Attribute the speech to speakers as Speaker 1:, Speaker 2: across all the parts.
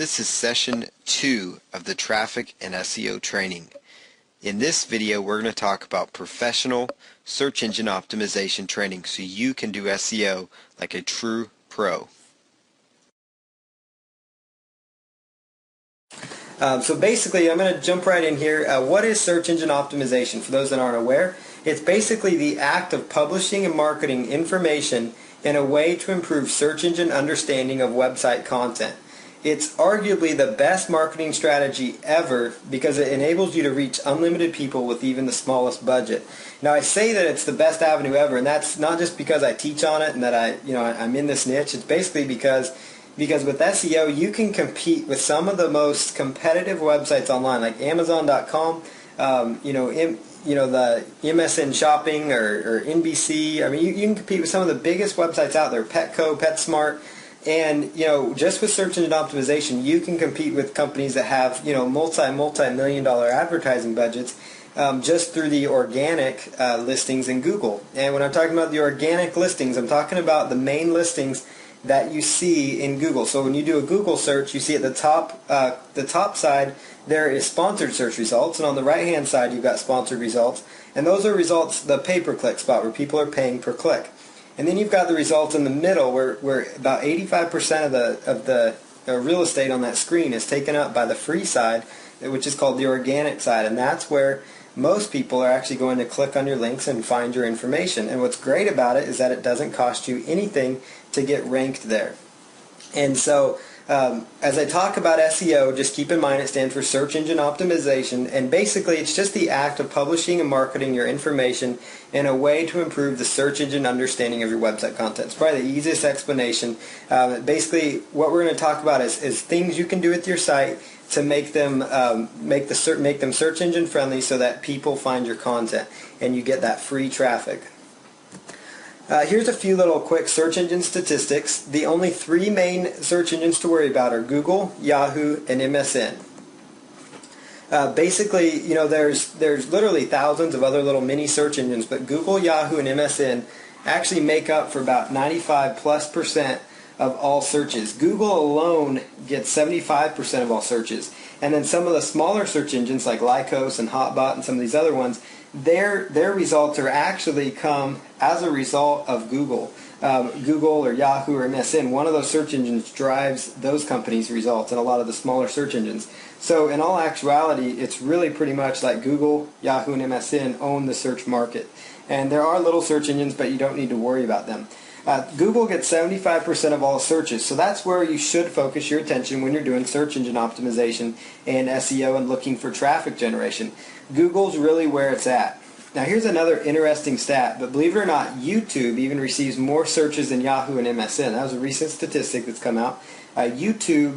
Speaker 1: This is session 2 of the Traffic and SEO training. In this video, we're going to talk about professional search engine optimization training so you can do SEO like a true pro.
Speaker 2: So basically, I'm going to jump right in here. What is search engine optimization? For those that aren't aware, it's basically the act of publishing and marketing information in a way to improve search engine understanding of website content. It's arguably the best marketing strategy ever because it enables you to reach unlimited people with even the smallest budget. Now, I say that it's the best avenue ever, and that's not just because I teach on it and that I'm in this niche. It's basically because with SEO, you can compete with some of the most competitive websites online, like Amazon.com, the MSN Shopping or NBC. I mean, you can compete with some of the biggest websites out there, Petco, PetSmart. And, just with search engine optimization, you can compete with companies that have, multi-million dollar advertising budgets just through the organic listings in Google. And when I'm talking about the organic listings, I'm talking about the main listings that you see in Google. So when you do a Google search, you see at the top side there is sponsored search results, and on the right-hand side you've got sponsored results. And those are results, the pay-per-click spot, where people are paying per click. And then you've got the results in the middle where about 85% of the real estate on that screen is taken up by the free side, which is called the organic side. And that's where most people are actually going to click on your links and find your information. And what's great about it is that it doesn't cost you anything to get ranked there. And so as I talk about SEO, just keep in mind it stands for Search Engine Optimization, and basically it's just the act of publishing and marketing your information in a way to improve the search engine understanding of your website content. It's probably the easiest explanation. Basically, what we're going to talk about is things you can do with your site to make them search engine friendly so that people find your content and you get that free traffic. Here's a few little quick search engine statistics. The only three main search engines to worry about are Google, Yahoo, and MSN. Basically, there's literally thousands of other little mini search engines, but Google, Yahoo, and MSN actually make up for about 95+% of all searches. Google alone gets 75% of all searches. And then some of the smaller search engines like Lycos and Hotbot and some of these other ones, their results are actually come as a result of Google. Google or Yahoo or MSN, one of those search engines drives those companies' results and a lot of the smaller search engines. So in all actuality, it's really pretty much like Google, Yahoo, and MSN own the search market. And there are little search engines, but you don't need to worry about them. Google gets 75% of all searches, so that's where you should focus your attention when you're doing search engine optimization and SEO and looking for traffic generation. Google's really where it's at. Now here's another interesting stat, but believe it or not, YouTube even receives more searches than Yahoo and MSN. That was a recent statistic that's come out. YouTube,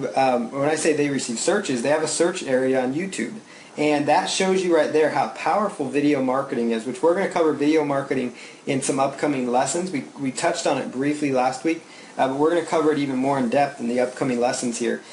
Speaker 2: when I say they receive searches, they have a search area on YouTube. And that shows you right there how powerful video marketing is, which we're going to cover video marketing in some upcoming lessons. We touched on it briefly last week, but we're going to cover it even more in depth in the upcoming lessons here.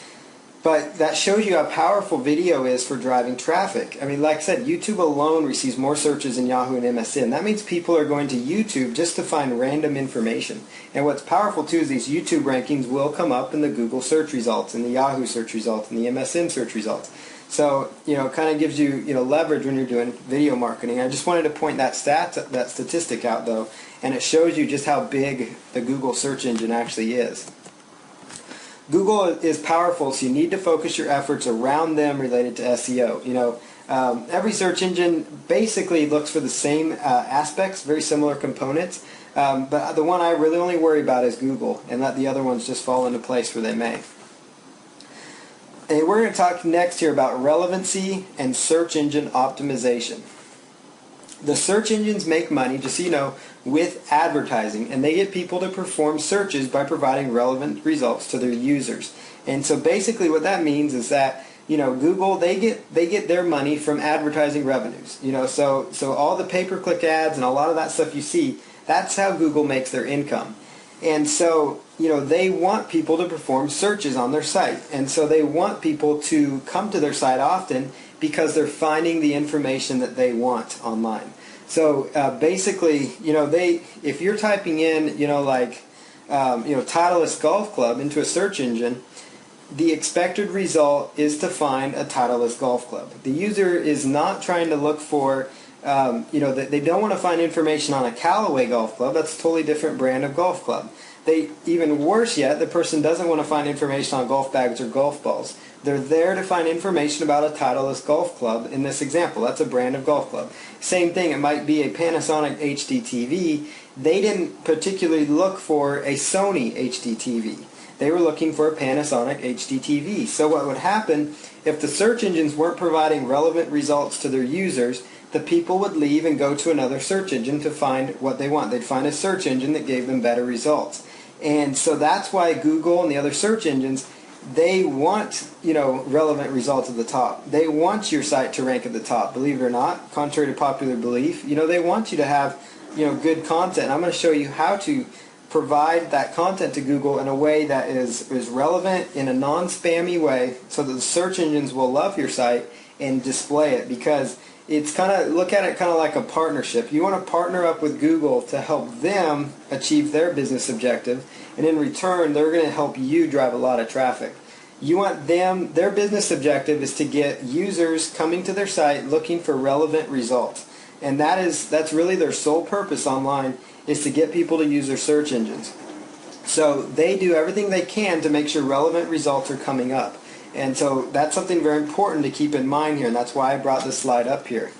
Speaker 2: But that shows you how powerful video is for driving traffic. I mean, like I said, YouTube alone receives more searches than Yahoo and MSN. That means people are going to YouTube just to find random information. And what's powerful too is these YouTube rankings will come up in the Google search results, and the Yahoo search results, and the MSN search results. So, it kind of gives you, leverage when you're doing video marketing. I just wanted to point that statistic out, though, and it shows you just how big the Google search engine actually is. Google is powerful, so you need to focus your efforts around them related to SEO. Every search engine basically looks for the same aspects, very similar components, but the one I really only worry about is Google, and let the other ones just fall into place where they may. And we're going to talk next here about relevancy and search engine optimization. The search engines make money, just so you know, with advertising, and they get people to perform searches by providing relevant results to their users. And so basically what that means is that, Google, they get their money from advertising revenues. So all the pay-per-click ads and a lot of that stuff you see, that's how Google makes their income. And so, they want people to perform searches on their site. And so they want people to come to their site often because they're finding the information that they want online. So basically, if you're typing in, Titleist Golf Club into a search engine, the expected result is to find a Titleist golf club. The user is not trying to look for, they don't want to find information on a Callaway golf club. That's a totally different brand of golf club. Even worse yet, the person doesn't want to find information on golf bags or golf balls. They're there to find information about a Titleist golf club in this example. That's a brand of golf club. Same thing, it might be a Panasonic HD TV. They didn't particularly look for a Sony HD TV. They were looking for a Panasonic HD TV. So what would happen if the search engines weren't providing relevant results to their users, the people would leave and go to another search engine to find what they want. They'd find a search engine that gave them better results. And so that's why Google and the other search engines, they want, relevant results at the top. They want your site to rank at the top, believe it or not, contrary to popular belief. They want you to have, good content. I'm going to show you how to provide that content to Google in a way that is relevant in a non-spammy way so that the search engines will love your site and display it, because it's look at it like a partnership. You want to partner up with Google to help them achieve their business objective, and in return they're going to help you drive a lot of traffic. You want their business objective is to get users coming to their site looking for relevant results. And that's really their sole purpose online, is to get people to use their search engines. So they do everything they can to make sure relevant results are coming up. And so that's something very important to keep in mind here, and that's why I brought this slide up here.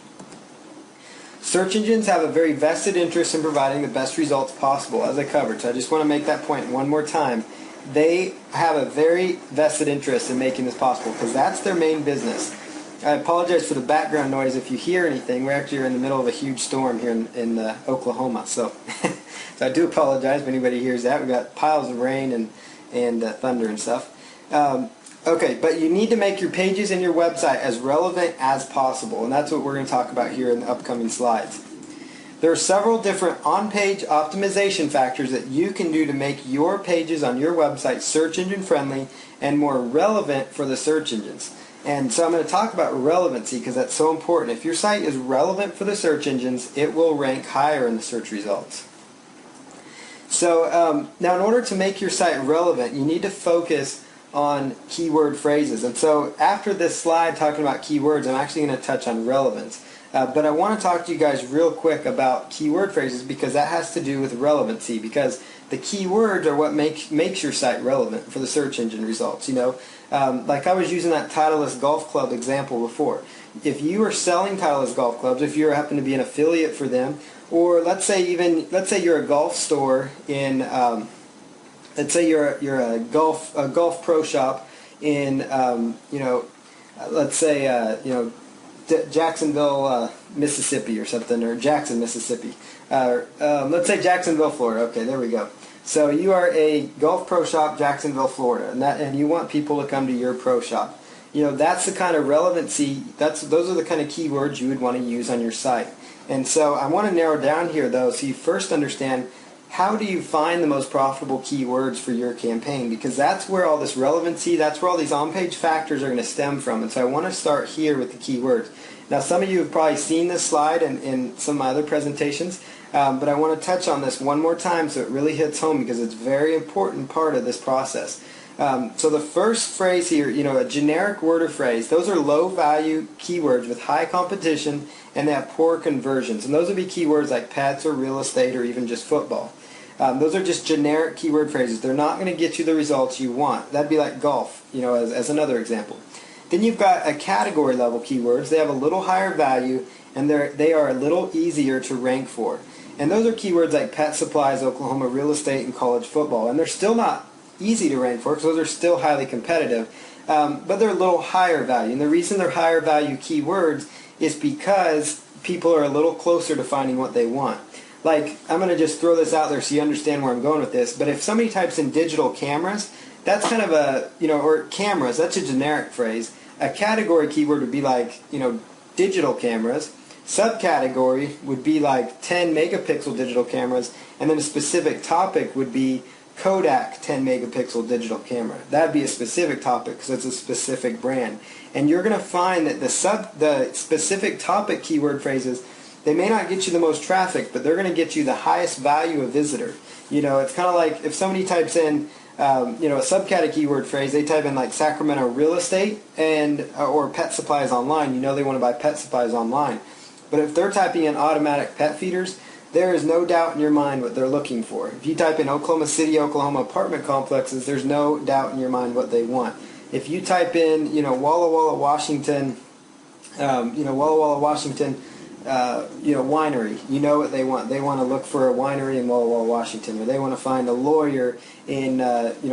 Speaker 2: Search engines have a very vested interest in providing the best results possible, as I covered. So I just want to make that point one more time. They have a very vested interest in making this possible because that's their main business. I apologize for the background noise if you hear anything. We're actually in the middle of a huge storm here in Oklahoma, so I do apologize if anybody hears that. We've got piles of rain and thunder and stuff. Okay, but you need to make your pages and your website as relevant as possible, and that's what we're going to talk about here in the upcoming slides. There are several different on-page optimization factors that you can do to make your pages on your website search engine friendly and more relevant for the search engines. And so I'm going to talk about relevancy because that's so important. If your site is relevant for the search engines, it will rank higher in the search results. So now in order to make your site relevant, you need to focus on keyword phrases. And so after this slide talking about keywords, I'm actually going to touch on relevance. But I want to talk to you guys real quick about keyword phrases because that has to do with relevancy, because the keywords are what makes your site relevant for the search engine results. Like I was using that Titleist Golf Club example before. If you are selling Titleist golf clubs, if you happen to be an affiliate for them, or let's say you're a golf store in let's say you're a golf pro shop in let's say Jacksonville, Mississippi or something, or Jackson, Mississippi. Let's say Jacksonville, Florida. Okay, there we go. So you are a golf pro shop, Jacksonville, Florida, and you want people to come to your pro shop. That's the kind of relevancy. Those are the kind of keywords you would want to use on your site. And so I want to narrow down here, though, so you first understand how do you find the most profitable keywords for your campaign, because that's where all this relevancy, that's where all these on-page factors are going to stem from. And so I want to start here with the keywords. Now, some of you have probably seen this slide in some of my other presentations, but I want to touch on this one more time so it really hits home because it's a very important part of this process. So the first phrase here, a generic word or phrase, those are low-value keywords with high competition and they have poor conversions. And those would be keywords like pets or real estate or even just football. Those are just generic keyword phrases. They're not going to get you the results you want. That'd be like golf, as another example. Then you've got a category level keywords. They have a little higher value and they are a little easier to rank for. And those are keywords like pet supplies, Oklahoma real estate, and college football. And they're still not easy to rank for because those are still highly competitive. But they're a little higher value. And the reason they're higher value keywords is because people are a little closer to finding what they want. Like, I'm going to just throw this out there so you understand where I'm going with this, but if somebody types in digital cameras, that's kind of a, or cameras, that's a generic phrase. A category keyword would be like, digital cameras. Subcategory would be like 10 megapixel digital cameras, and then a specific topic would be Kodak 10 megapixel digital camera. That'd be a specific topic because it's a specific brand. And you're going to find that the specific topic keyword phrases, they may not get you the most traffic, but they're going to get you the highest value of visitor. It's kind of like if somebody types in a subcategory keyword phrase, they type in like Sacramento real estate and or pet supplies online. They want to buy pet supplies online. But if they're typing in automatic pet feeders, there is no doubt in your mind what they're looking for. If you type in Oklahoma City, Oklahoma apartment complexes, there's no doubt in your mind what they want. If you type in, Walla Walla, Washington, winery, you know what they want. They want to look for a winery in Walla Walla, Washington, or they want to find a lawyer in,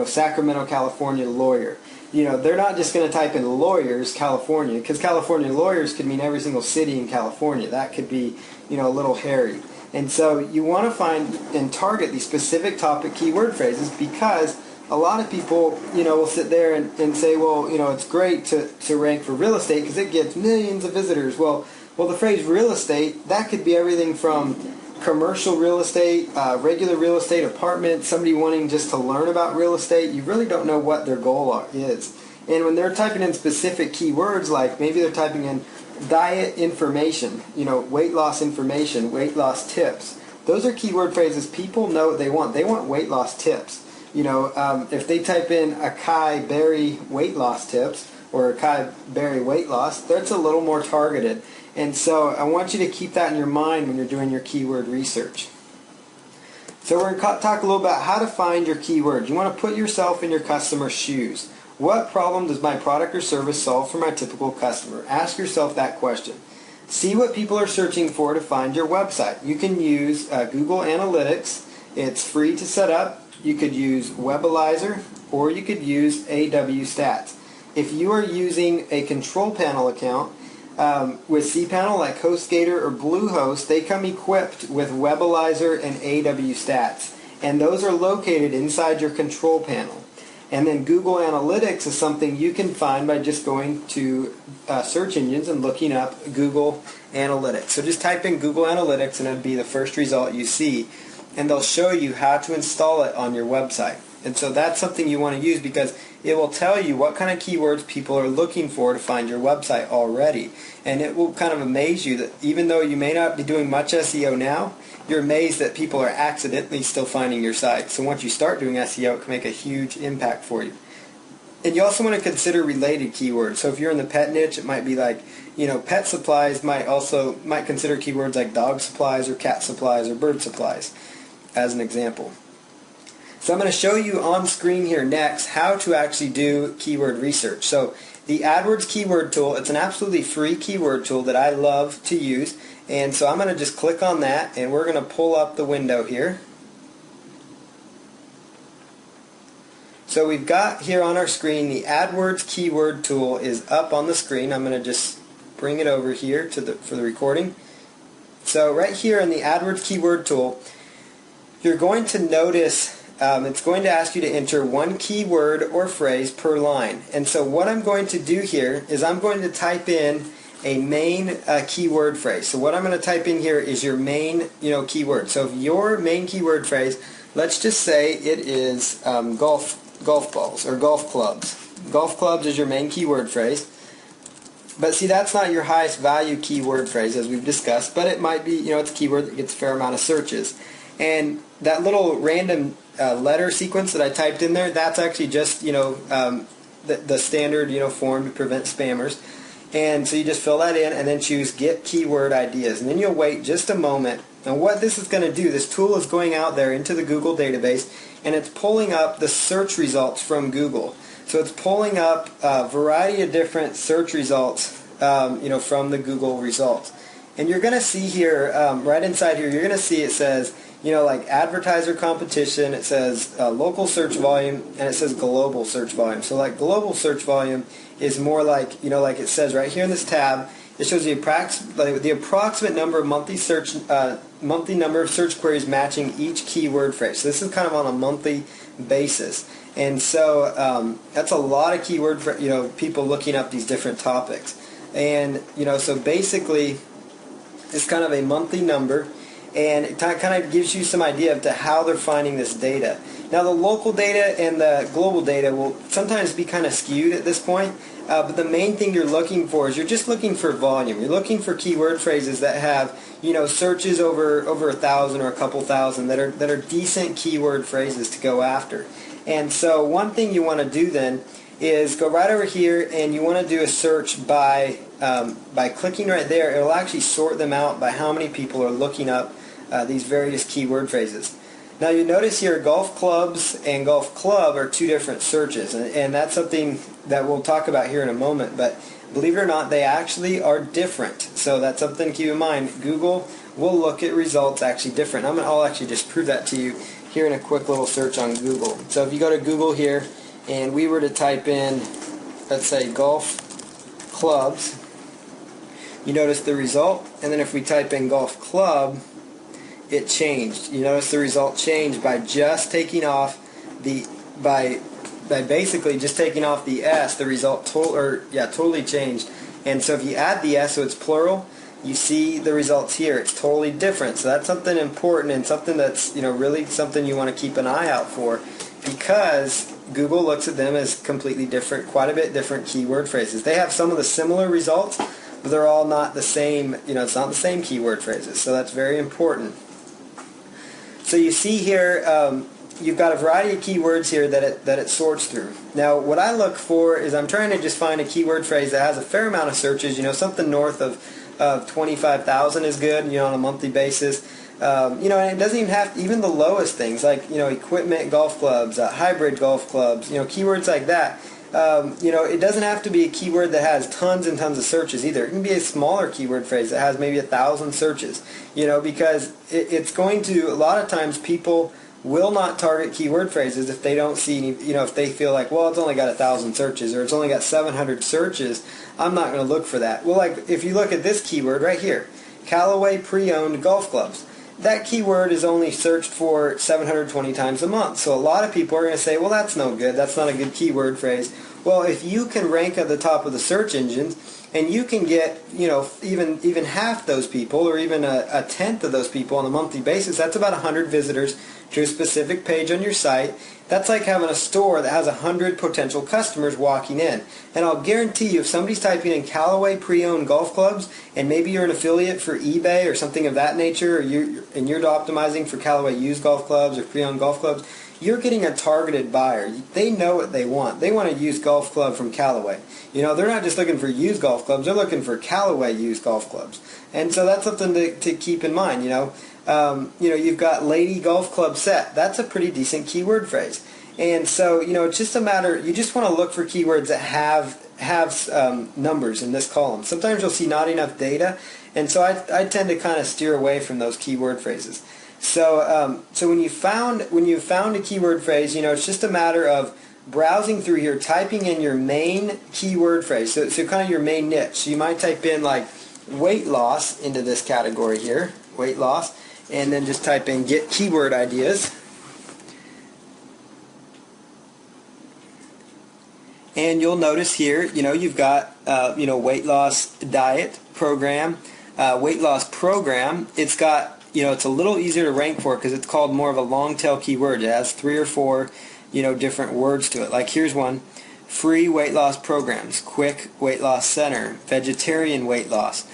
Speaker 2: Sacramento, California, lawyer. They're not just going to type in lawyers, California, because California lawyers could mean every single city in California. That could be, a little hairy. And so you want to find and target these specific topic keyword phrases, because a lot of people, will sit there and say, well, it's great to rank for real estate because it gets millions of visitors. Well, the phrase real estate, that could be everything from commercial real estate, regular real estate, apartment, somebody wanting just to learn about real estate. You really don't know what their goal is. And when they're typing in specific keywords, like maybe they're typing in diet information, weight loss information, weight loss tips. Those are keyword phrases people know what they want. They want weight loss tips. If they type in acai berry weight loss tips or acai berry weight loss, that's a little more targeted. And so I want you to keep that in your mind when you're doing your keyword research. So we're going to talk a little about how to find your keywords. You want to put yourself in your customer's shoes. What problem does my product or service solve for my typical customer? Ask yourself that question. See what people are searching for to find your website. You can use Google Analytics. It's free to set up. You could use Webalizer, or you could use AW Stats. If you are using a control panel account with cPanel like HostGator or Bluehost, they come equipped with Webalizer and AW Stats. And those are located inside your control panel. And then Google Analytics is something you can find by just going to search engines and looking up Google Analytics. So just type in Google Analytics and it'll be the first result you see. And they'll show you how to install it on your website. And so that's something you want to use because it will tell you what kind of keywords people are looking for to find your website already. And it will kind of amaze you that even though you may not be doing much SEO now, you're amazed that people are accidentally still finding your site. So once you start doing SEO, it can make a huge impact for you. And you also want to consider related keywords. So if you're in the pet niche, it might be like, pet supplies might consider keywords like dog supplies or cat supplies or bird supplies as an example. So I'm going to show you on screen here next how to actually do keyword research. So the AdWords keyword tool, it's an absolutely free keyword tool that I love to use. And so I'm going to just click on that and we're going to pull up the window here. So we've got here on our screen the AdWords keyword tool is up on the screen. I'm going to just bring it over here for the recording. So right here in the AdWords keyword tool, you're going to notice it's going to ask you to enter one keyword or phrase per line. And so what I'm going to do here is I'm going to type in a main keyword phrase. So what I'm going to type in here is your main keyword. So if your main keyword phrase, let's just say it is golf balls or golf clubs. Golf clubs is your main keyword phrase. But see, that's not your highest value keyword phrase as we've discussed, but it might be, it's a keyword that gets a fair amount of searches. And that little random letter sequence that I typed in there, that's actually just, the standard, form to prevent spammers. And so you just fill that in and then choose Get Keyword Ideas. And then you'll wait just a moment. And what this is going to do, this tool is going out there into the Google database and it's pulling up the search results from Google. So it's pulling up a variety of different search results, from the Google results. And you're going to see here, right inside here, you're going to see it says, like advertiser competition, it says local search volume, and it says global search volume. So like global search volume is more like, like it says right here in this tab, it shows the approximate number of monthly number of search queries matching each keyword phrase. So this is kind of on a monthly basis. And so that's a lot of keyword for, people looking up these different topics. And, so basically it's kind of a monthly number. And it kind of gives you some idea of how they're finding this data. Now the local data and the global data will sometimes be kind of skewed at this point, but the main thing you're looking for is you're just looking for volume. You're looking for keyword phrases that have searches over 1,000 or a couple thousand that are decent keyword phrases to go after. And so one thing you want to do then is go right over here, and you want to do a search by clicking right there. It'll actually sort them out by how many people are looking up these various keyword phrases. Now you notice here golf clubs and golf club are two different searches, and that's something that we'll talk about here in a moment, but believe it or not, they actually are different. So that's something to keep in mind. Google will look at results actually different. I'll actually just prove that to you here in a quick little search on Google. So if you go to Google here, and we were to type in, let's say, golf clubs, you notice the result, and then if we type in golf club, it changed. You notice the result changed by just taking off by basically just taking off the S. The result totally changed. And so if you add the S, so it's plural, you see the results here. It's totally different. So that's something important and something that's really something you want to keep an eye out for, because Google looks at them as completely different, quite a bit different keyword phrases. They have some of the similar results, but they're all not the same. It's not the same keyword phrases. So that's very important. So you see here, you've got a variety of keywords here that it sorts through. Now, what I look for is I'm trying to just find a keyword phrase that has a fair amount of searches. Something north of 25,000 is good. On a monthly basis. And it doesn't even have even the lowest things like equipment golf clubs, hybrid golf clubs. Keywords like that. It doesn't have to be a keyword that has tons and tons of searches either. It can be a smaller keyword phrase that has maybe 1,000 searches, because it's going to, a lot of times people will not target keyword phrases if they don't see any, if they feel like, well, it's only got 1,000 searches or it's only got 700 searches, I'm not going to look for that. Well, like if you look at this keyword right here, Callaway pre-owned golf clubs. That keyword is only searched for 720 times a month. So a lot of people are going to say, well, that's no good. That's not a good keyword phrase. Well, if you can rank at the top of the search engines and you can get, even half those people or even a tenth of those people on a monthly basis, that's about 100 visitors to a specific page on your site. That's like having a store that has 100 potential customers walking in. And I'll guarantee you, if somebody's typing in Callaway pre-owned golf clubs, and maybe you're an affiliate for eBay or something of that nature, or you're optimizing for Callaway used golf clubs or pre-owned golf clubs, you're getting a targeted buyer. They know what they want. They want a used golf club from Callaway. They're not just looking for used golf clubs. They're looking for Callaway used golf clubs. And so that's something to keep in mind. You've got lady golf club set. That's a pretty decent keyword phrase. And so, it's just a matter, you just want to look for keywords that have numbers in this column. Sometimes you'll see not enough data, and so I tend to kind of steer away from those keyword phrases. So when you found a keyword phrase, it's just a matter of browsing through here, typing in your main keyword phrase, so kind of your main niche. So you might type in like weight loss into this category here, weight loss, and then just type in get keyword ideas. And you'll notice here, you've got, weight loss diet program, weight loss program. It's got, it's a little easier to rank for because it's called more of a long tail keyword. It has 3 or 4, different words to it. Like here's one: free weight loss programs, quick weight loss center, vegetarian weight loss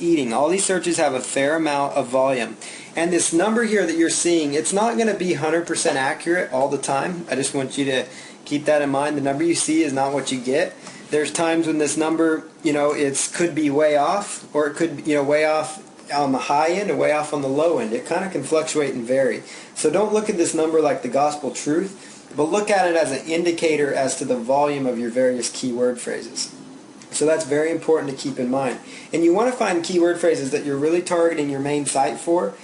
Speaker 2: eating. All these searches have a fair amount of volume. And this number here that you're seeing, it's not going to be 100% accurate all the time. I just want you to keep that in mind. The number you see is not what you get. There's times when this number, it could be way off, or it could, way off on the high end and way off on the low end. It kind of can fluctuate and vary. So don't look at this number like the gospel truth, but look at it as an indicator as to the volume of your various keyword phrases. So that's very important to keep in mind. And you want to find keyword phrases that you're really targeting your main site for.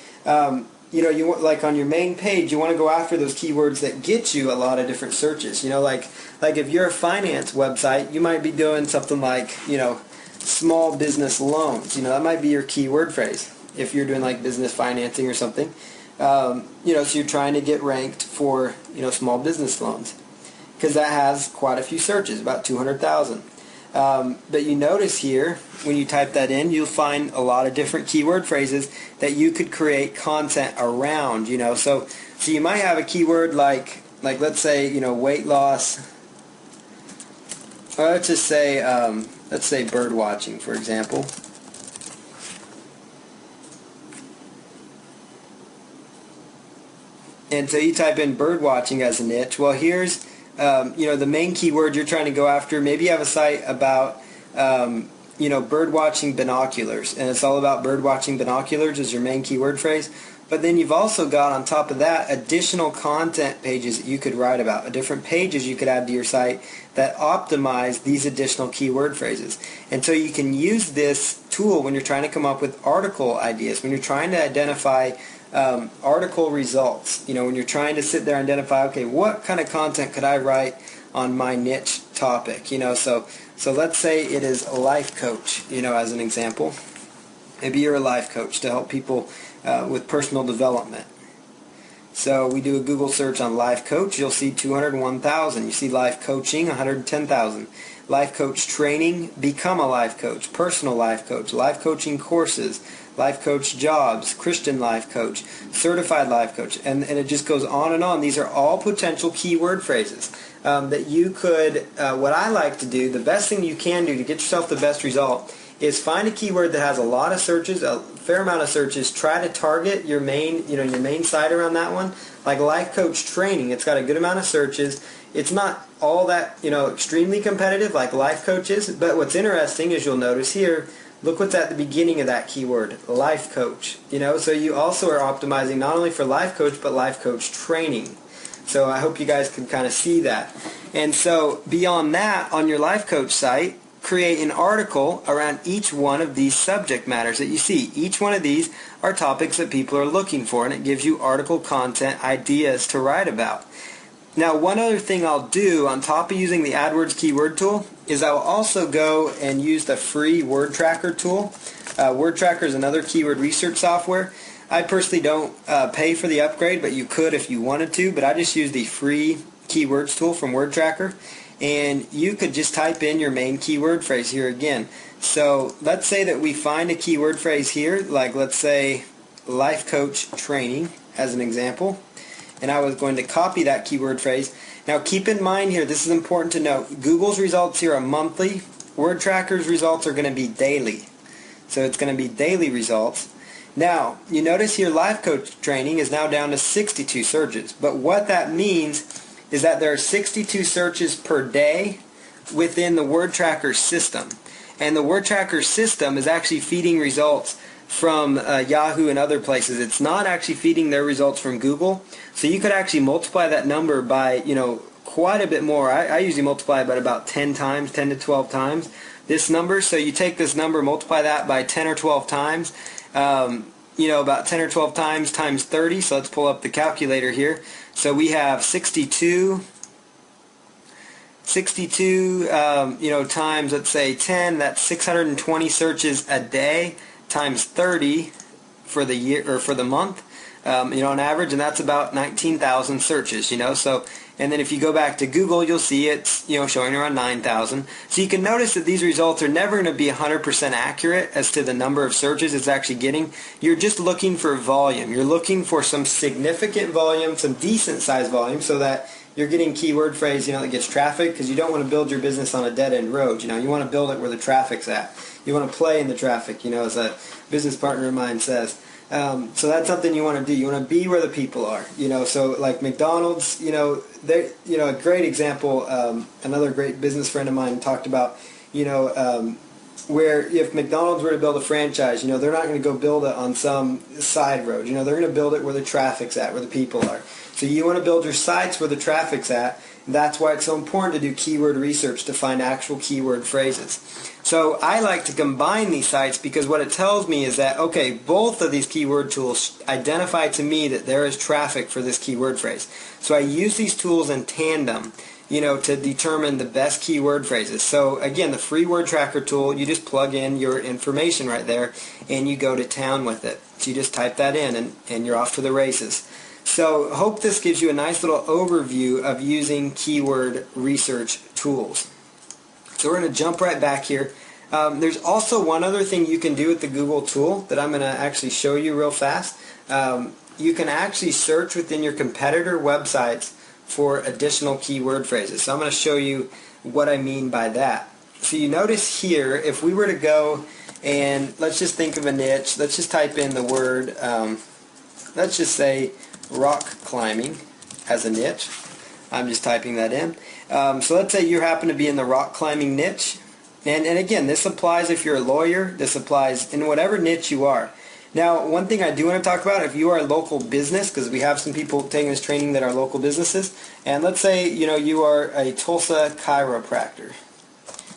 Speaker 2: You want, like on your main page, you want to go after those keywords that get you a lot of different searches. Like if you're a finance website, you might be doing something like, small business loans. That might be your keyword phrase if you're doing like business financing or something. So you're trying to get ranked for, small business loans, because that has quite a few searches, about 200,000. But you notice here, when you type that in, you'll find a lot of different keyword phrases that you could create content around, So you might have a keyword like let's say, weight loss, or let's say bird watching, for example. And so you type in bird watching as a niche. Well, here's the main keyword you're trying to go after. Maybe you have a site about bird watching binoculars, and it's all about bird watching binoculars as your main keyword phrase. But then you've also got on top of that additional content pages that you could write about, different pages you could add to your site that optimize these additional keyword phrases. And so you can use this tool when you're trying to come up with article ideas, when you're trying to identify article results. When you're trying to sit there and identify, okay, what kind of content could I write on my niche topic? So let's say it is a life coach, as an example. Maybe you're a life coach to help people with personal development. So we do a Google search on life coach, you'll see 201,000. You see life coaching, 110,000. Life coach training, become a life coach, personal life coaching courses, life coach jobs, Christian life coach, certified life coach, and it just goes on and on. These are all potential keyword phrases that you could, what I like to do, the best thing you can do to get yourself the best result is find a keyword that has a lot of searches, a fair amount of searches. Try to target your main site around that one. Like life coach training, it's got a good amount of searches. It's not all that, extremely competitive like life coach is, but what's interesting is you'll notice here, look what's at the beginning of that keyword, life coach. So you also are optimizing not only for life coach, but life coach training. So I hope you guys can kind of see that. And so beyond that, on your life coach site, create an article around each one of these subject matters that you see. Each one of these are topics that people are looking for, and it gives you article content ideas to write about. Now, one other thing I'll do on top of using the AdWords keyword tool is I'll also go and use the free Word Tracker tool. Word Tracker is another keyword research software. I personally don't pay for the upgrade, but you could if you wanted to, but I just use the free keywords tool from Word Tracker. And you could just type in your main keyword phrase here again. So let's say that we find a keyword phrase here, like let's say life coach training as an example. And I was going to copy that keyword phrase. Now keep in mind here, this is important to note, Google's results here are monthly. Word Tracker's results are going to be daily. So it's going to be daily results. Now, you notice here life coach training is now down to 62 searches. But what that means is that there are 62 searches per day within the Word Tracker system. And the Word Tracker system is actually feeding results from Yahoo and other places. It's not actually feeding their results from Google. So you could actually multiply that number by, quite a bit more. I usually multiply it by about 10 times, 10 to 12 times this number. So you take this number, multiply that by 10 or 12 times, about 10 or 12 times 30. So let's pull up the calculator here. So we have 62 times, let's say 10, that's 620 searches a day times 30 for the year or for the month, on average, and that's about 19,000 searches, So, and then if you go back to Google, you'll see it's, showing around 9,000. So you can notice that these results are never going to be 100% accurate as to the number of searches it's actually getting. You're just looking for volume. You're looking for some significant volume, some decent sized volume, so that you're getting keyword phrase, that gets traffic, because you don't want to build your business on a dead-end road. You want to build it where the traffic's at. You want to play in the traffic, as a business partner of mine says. So that's something you want to do. You want to be where the people are. So like McDonald's, they, a great example. Another great business friend of mine talked about, where if McDonald's were to build a franchise, they're not going to go build it on some side road. They're going to build it where the traffic's at, where the people are. So you want to build your sites where the traffic's at. That's why it's so important to do keyword research to find actual keyword phrases. So I like to combine these sites because what it tells me is that, okay, both of these keyword tools identify to me that there is traffic for this keyword phrase. So I use these tools in tandem, to determine the best keyword phrases. So again, the free Word Tracker tool, you just plug in your information right there and you go to town with it. So you just type that in and you're off to the races. So hope this gives you a nice little overview of using keyword research tools. So we're going to jump right back here. There's also one other thing you can do with the Google tool that I'm going to actually show you real fast. You can actually search within your competitor websites for additional keyword phrases. So I'm going to show you what I mean by that. So you notice here, if we were to go and let's just think of a niche. Let's just type in the word let's just say rock climbing as a niche. I'm just typing that in. So let's say you happen to be in the rock climbing niche. And again, this applies if you're a lawyer. This applies in whatever niche you are. Now, one thing I do want to talk about, if you are a local business, because we have some people taking this training that are local businesses, and let's say you are a Tulsa chiropractor,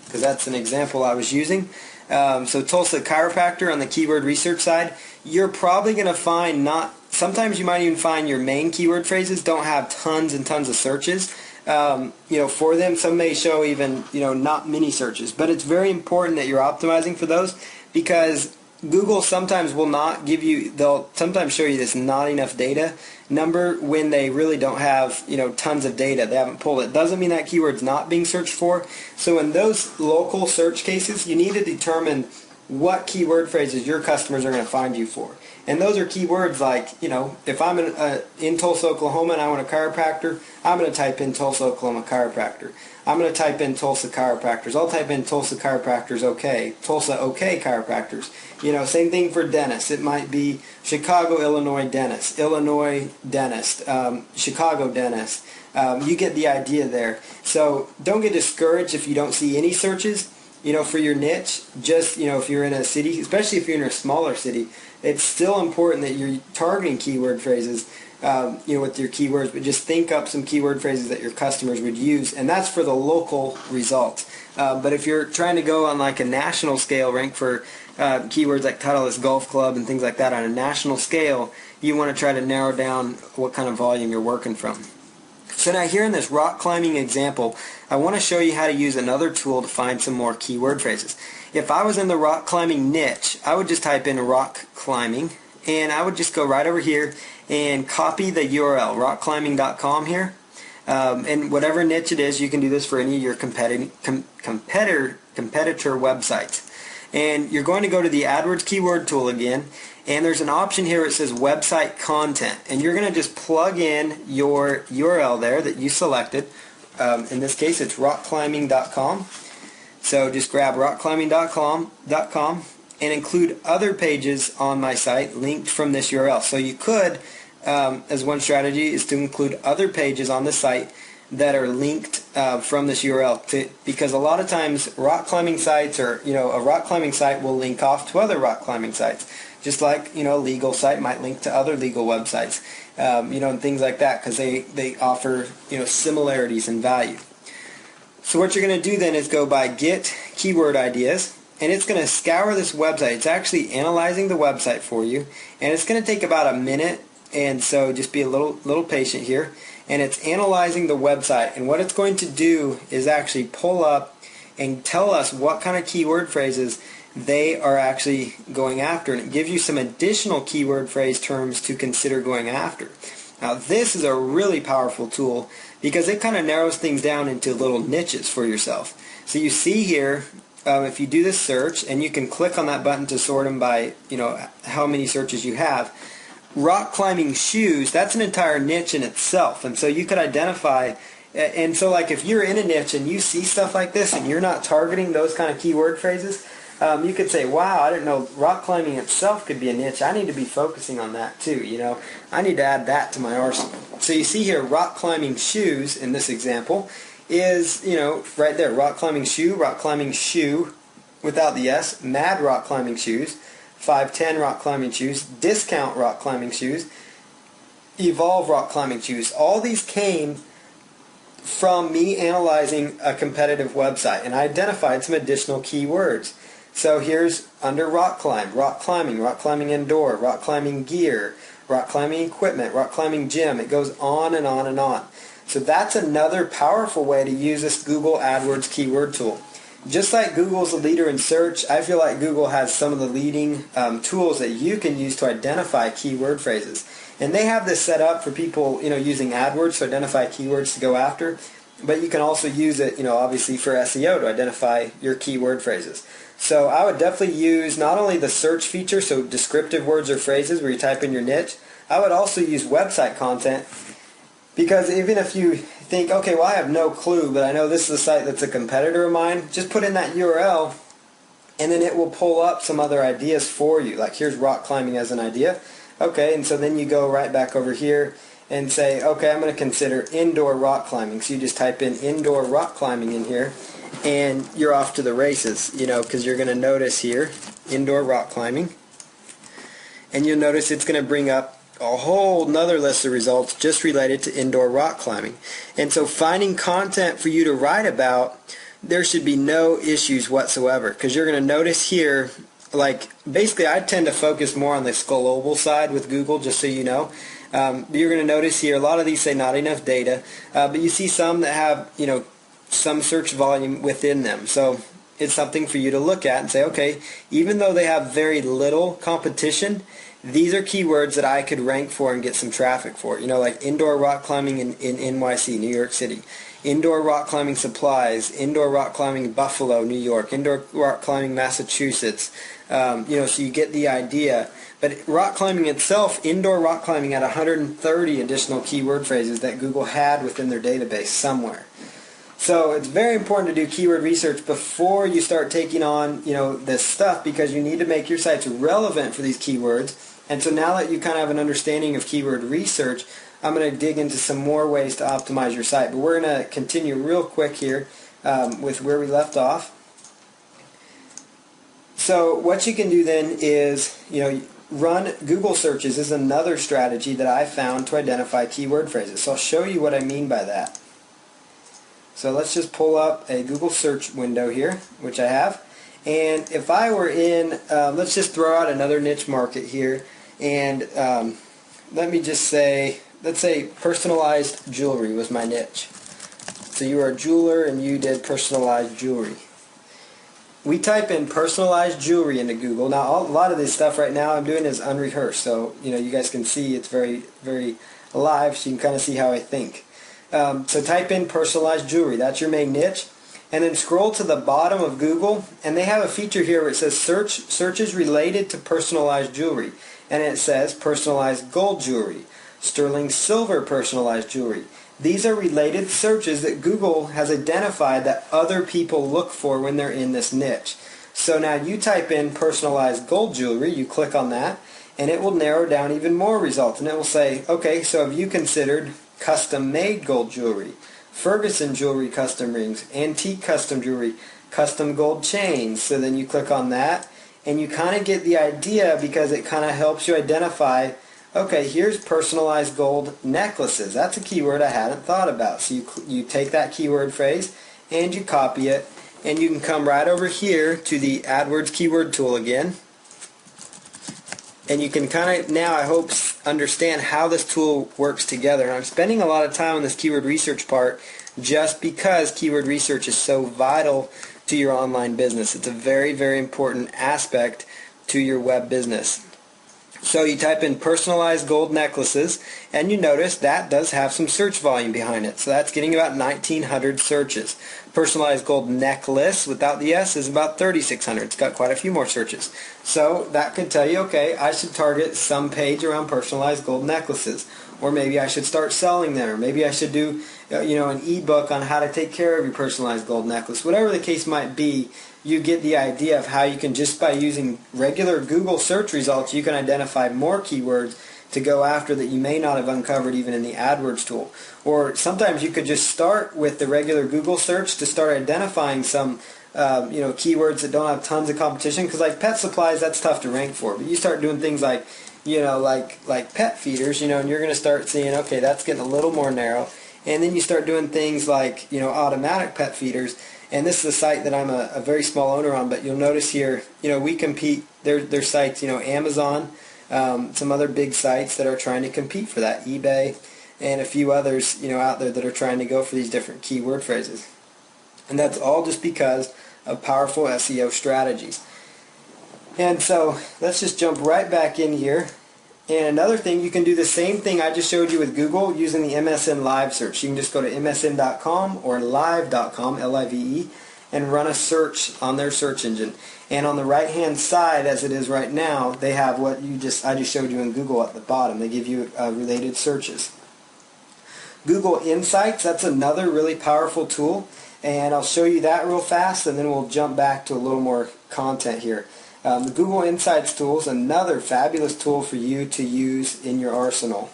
Speaker 2: because that's an example I was using. So Tulsa chiropractor on the keyword research side, you're probably going to find sometimes you might even find your main keyword phrases don't have tons and tons of searches. For them, some may show even, not many searches, but it's very important that you're optimizing for those, because Google sometimes will not give you, they'll sometimes show you this not enough data number when they really don't have, tons of data. They haven't pulled it. Doesn't mean that keyword's not being searched for. So in those local search cases, you need to determine what keyword phrases your customers are going to find you for. And those are keywords like, if I'm in Tulsa, Oklahoma and I want a chiropractor, I'm going to type in Tulsa, Oklahoma chiropractor. I'm going to type in Tulsa chiropractors. I'll type in Tulsa chiropractors okay. Tulsa okay chiropractors. Same thing for dentists. It might be Chicago, Illinois dentist, Illinois dentist, Chicago dentist. You get the idea there. So don't get discouraged if you don't see any searches, for your niche. Just, if you're in a city, especially if you're in a smaller city, it's still important that you're targeting keyword phrases, with your keywords, but just think up some keyword phrases that your customers would use, and that's for the local results. But if you're trying to go on like a national scale, rank for keywords like Titleist golf club and things like that on a national scale, you want to try to narrow down what kind of volume you're working from. So now here in this rock climbing example, I want to show you how to use another tool to find some more keyword phrases. If I was in the rock climbing niche, I would just type in rock climbing, and I would just go right over here and copy the URL, rockclimbing.com here. And whatever niche it is, you can do this for any of your competitor websites. And you're going to go to the AdWords keyword tool again, and there's an option here that says website content, and you're going to just plug in your URL there that you selected. In this case, it's rockclimbing.com. So just grab rockclimbing.com and include other pages on my site linked from this URL. So you could, as one strategy, is to include other pages on the site that are linked from this URL, because a lot of times rock climbing sites, or a rock climbing site will link off to other rock climbing sites, just like a legal site might link to other legal websites, and things like that, because they offer similarities in value. So what you're going to do then is go by Get Keyword Ideas, and it's going to scour this website. It's actually analyzing the website for you, and it's going to take about a minute, and so just be a little patient here. And it's analyzing the website, and what it's going to do is actually pull up and tell us what kind of keyword phrases they are actually going after, and it gives you some additional keyword phrase terms to consider going after. Now this is a really powerful tool because it kind of narrows things down into little niches for yourself. So you see here, if you do this search, and you can click on that button to sort them by how many searches you have. Rock climbing shoes, that's an entire niche in itself, and so you could identify, and so like if you're in a niche and you see stuff like this and you're not targeting those kind of keyword phrases, you could say, wow, I didn't know rock climbing itself could be a niche. I need to be focusing on that too, I need to add that to my arsenal. So you see here, rock climbing shoes in this example is, right there, rock climbing shoe without the S, mad rock climbing shoes, 510 rock climbing shoes, discount rock climbing shoes, evolve rock climbing shoes. All these came from me analyzing a competitive website, and I identified some additional keywords. So here's under rock climbing indoor, rock climbing gear, rock climbing equipment, rock climbing gym. It goes on and on and on. So that's another powerful way to use this Google AdWords keyword tool. Just like Google's a leader in search, I feel like Google has some of the leading tools that you can use to identify keyword phrases. And they have this set up for people, using AdWords to identify keywords to go after. But you can also use it, obviously for SEO to identify your keyword phrases. So I would definitely use not only the search feature, so descriptive words or phrases where you type in your niche, I would also use website content, because even if you think, okay, well I have no clue, but I know this is a site that's a competitor of mine, just put in that URL and then it will pull up some other ideas for you. Like here's rock climbing as an idea. Okay, and so then you go right back over here and say, okay, I'm going to consider indoor rock climbing. So you just type in indoor rock climbing in here, and you're off to the races, because you're going to notice here, indoor rock climbing, and you'll notice it's going to bring up a whole nother list of results just related to indoor rock climbing. And so finding content for you to write about, there should be no issues whatsoever, because you're going to notice here, like, basically I tend to focus more on the global side with Google, just so you know. You're going to notice here a lot of these say not enough data, but you see some that have some search volume within them. So it's something for you to look at and say, okay, even though they have very little competition, these are keywords that I could rank for and get some traffic for. Like indoor rock climbing in NYC, New York City, indoor rock climbing supplies, indoor rock climbing Buffalo, New York, indoor rock climbing Massachusetts. So you get the idea. But rock climbing itself, indoor rock climbing had 130 additional keyword phrases that Google had within their database somewhere. So it's very important to do keyword research before you start taking on, this stuff, because you need to make your sites relevant for these keywords. And so now that you kind of have an understanding of keyword research, I'm going to dig into some more ways to optimize your site. But we're going to continue real quick here with where we left off. So what you can do then is, run Google searches is another strategy that I found to identify keyword phrases. So I'll show you what I mean by that. So let's just pull up a Google search window here, which I have. And if I were in, let's just throw out another niche market here. And let me just say, let's say personalized jewelry was my niche. So you are a jeweler and you did personalized jewelry. We type in personalized jewelry into Google. Now, a lot of this stuff right now I'm doing is unrehearsed. So, you guys can see it's very, very alive, so you can kind of see how I think. So type in personalized jewelry. That's your main niche. And then scroll to the bottom of Google, and they have a feature here where it says searches related to personalized jewelry. And it says personalized gold jewelry, sterling silver personalized jewelry. These are related searches that Google has identified that other people look for when they're in this niche. So now you type in personalized gold jewelry, you click on that, and it will narrow down even more results. And it will say, okay, so have you considered custom-made gold jewelry, Ferguson jewelry custom rings, antique custom jewelry, custom gold chains? So then you click on that, and you kind of get the idea, because it kind of helps you identify, okay, here's personalized gold necklaces. That's a keyword I hadn't thought about. So you take that keyword phrase and you copy it, and you can come right over here to the AdWords keyword tool again. And you can kind of now, I hope, understand how this tool works together. And I'm spending a lot of time on this keyword research part just because keyword research is so vital to your online business. It's a very, very important aspect to your web business. So you type in personalized gold necklaces, and you notice that does have some search volume behind it. So that's getting about 1,900 searches. Personalized gold necklace without the S is about 3,600. It's got quite a few more searches. So that could tell you, okay, I should target some page around personalized gold necklaces. Or maybe I should start selling them. Or maybe I should do an ebook on how to take care of your personalized gold necklace. Whatever the case might be, you get the idea of how you can, just by using regular Google search results, you can identify more keywords to go after that you may not have uncovered even in the AdWords tool. Or sometimes you could just start with the regular Google search to start identifying some keywords that don't have tons of competition, because like pet supplies, that's tough to rank for. But you start doing things like like pet feeders, and you're going to start seeing, okay, that's getting a little more narrow. And then you start doing things like automatic pet feeders. And this is a site that I'm a very small owner on, but you'll notice here, we compete. There's sites, Amazon, some other big sites that are trying to compete for that, eBay, and a few others, out there that are trying to go for these different keyword phrases. And that's all just because of powerful SEO strategies. And so let's just jump right back in here. And another thing, you can do the same thing I just showed you with Google using the MSN Live search. You can just go to msn.com or live.com, L-I-V-E, and run a search on their search engine. And on the right-hand side, as it is right now, they have what I just showed you in Google at the bottom. They give you related searches. Google Insights, that's another really powerful tool. And I'll show you that real fast, and then we'll jump back to a little more content here. The Google Insights tool is another fabulous tool for you to use in your arsenal.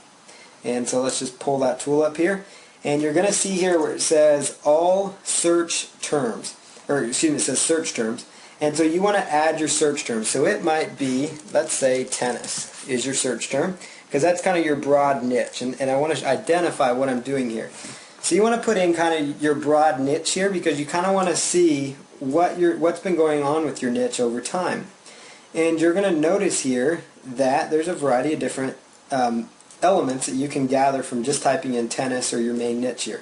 Speaker 2: And so let's just pull that tool up here. And you're going to see here where it says all search terms, or excuse me, it says search terms. And so you want to add your search terms. So it might be, let's say tennis is your search term, because that's kind of your broad niche. And I want to identify what I'm doing here. So you want to put in kind of your broad niche here, because you kind of want to see what's been going on with your niche over time. And you're going to notice here that there's a variety of different elements that you can gather from just typing in tennis or your main niche here.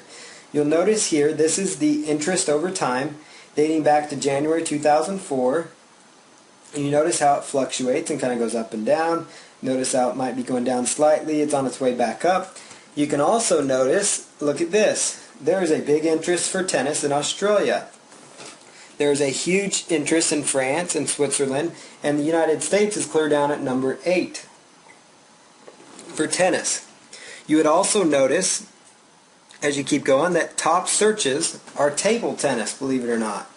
Speaker 2: You'll notice here this is the interest over time dating back to January 2004. And you notice how it fluctuates and kind of goes up and down. Notice how it might be going down slightly. It's on its way back up. You can also notice, look at this. There is a big interest for tennis in Australia. There is a huge interest in France and Switzerland, and the United States is clear down at number 8 for tennis. You would also notice, as you keep going, that top searches are table tennis, believe it or not.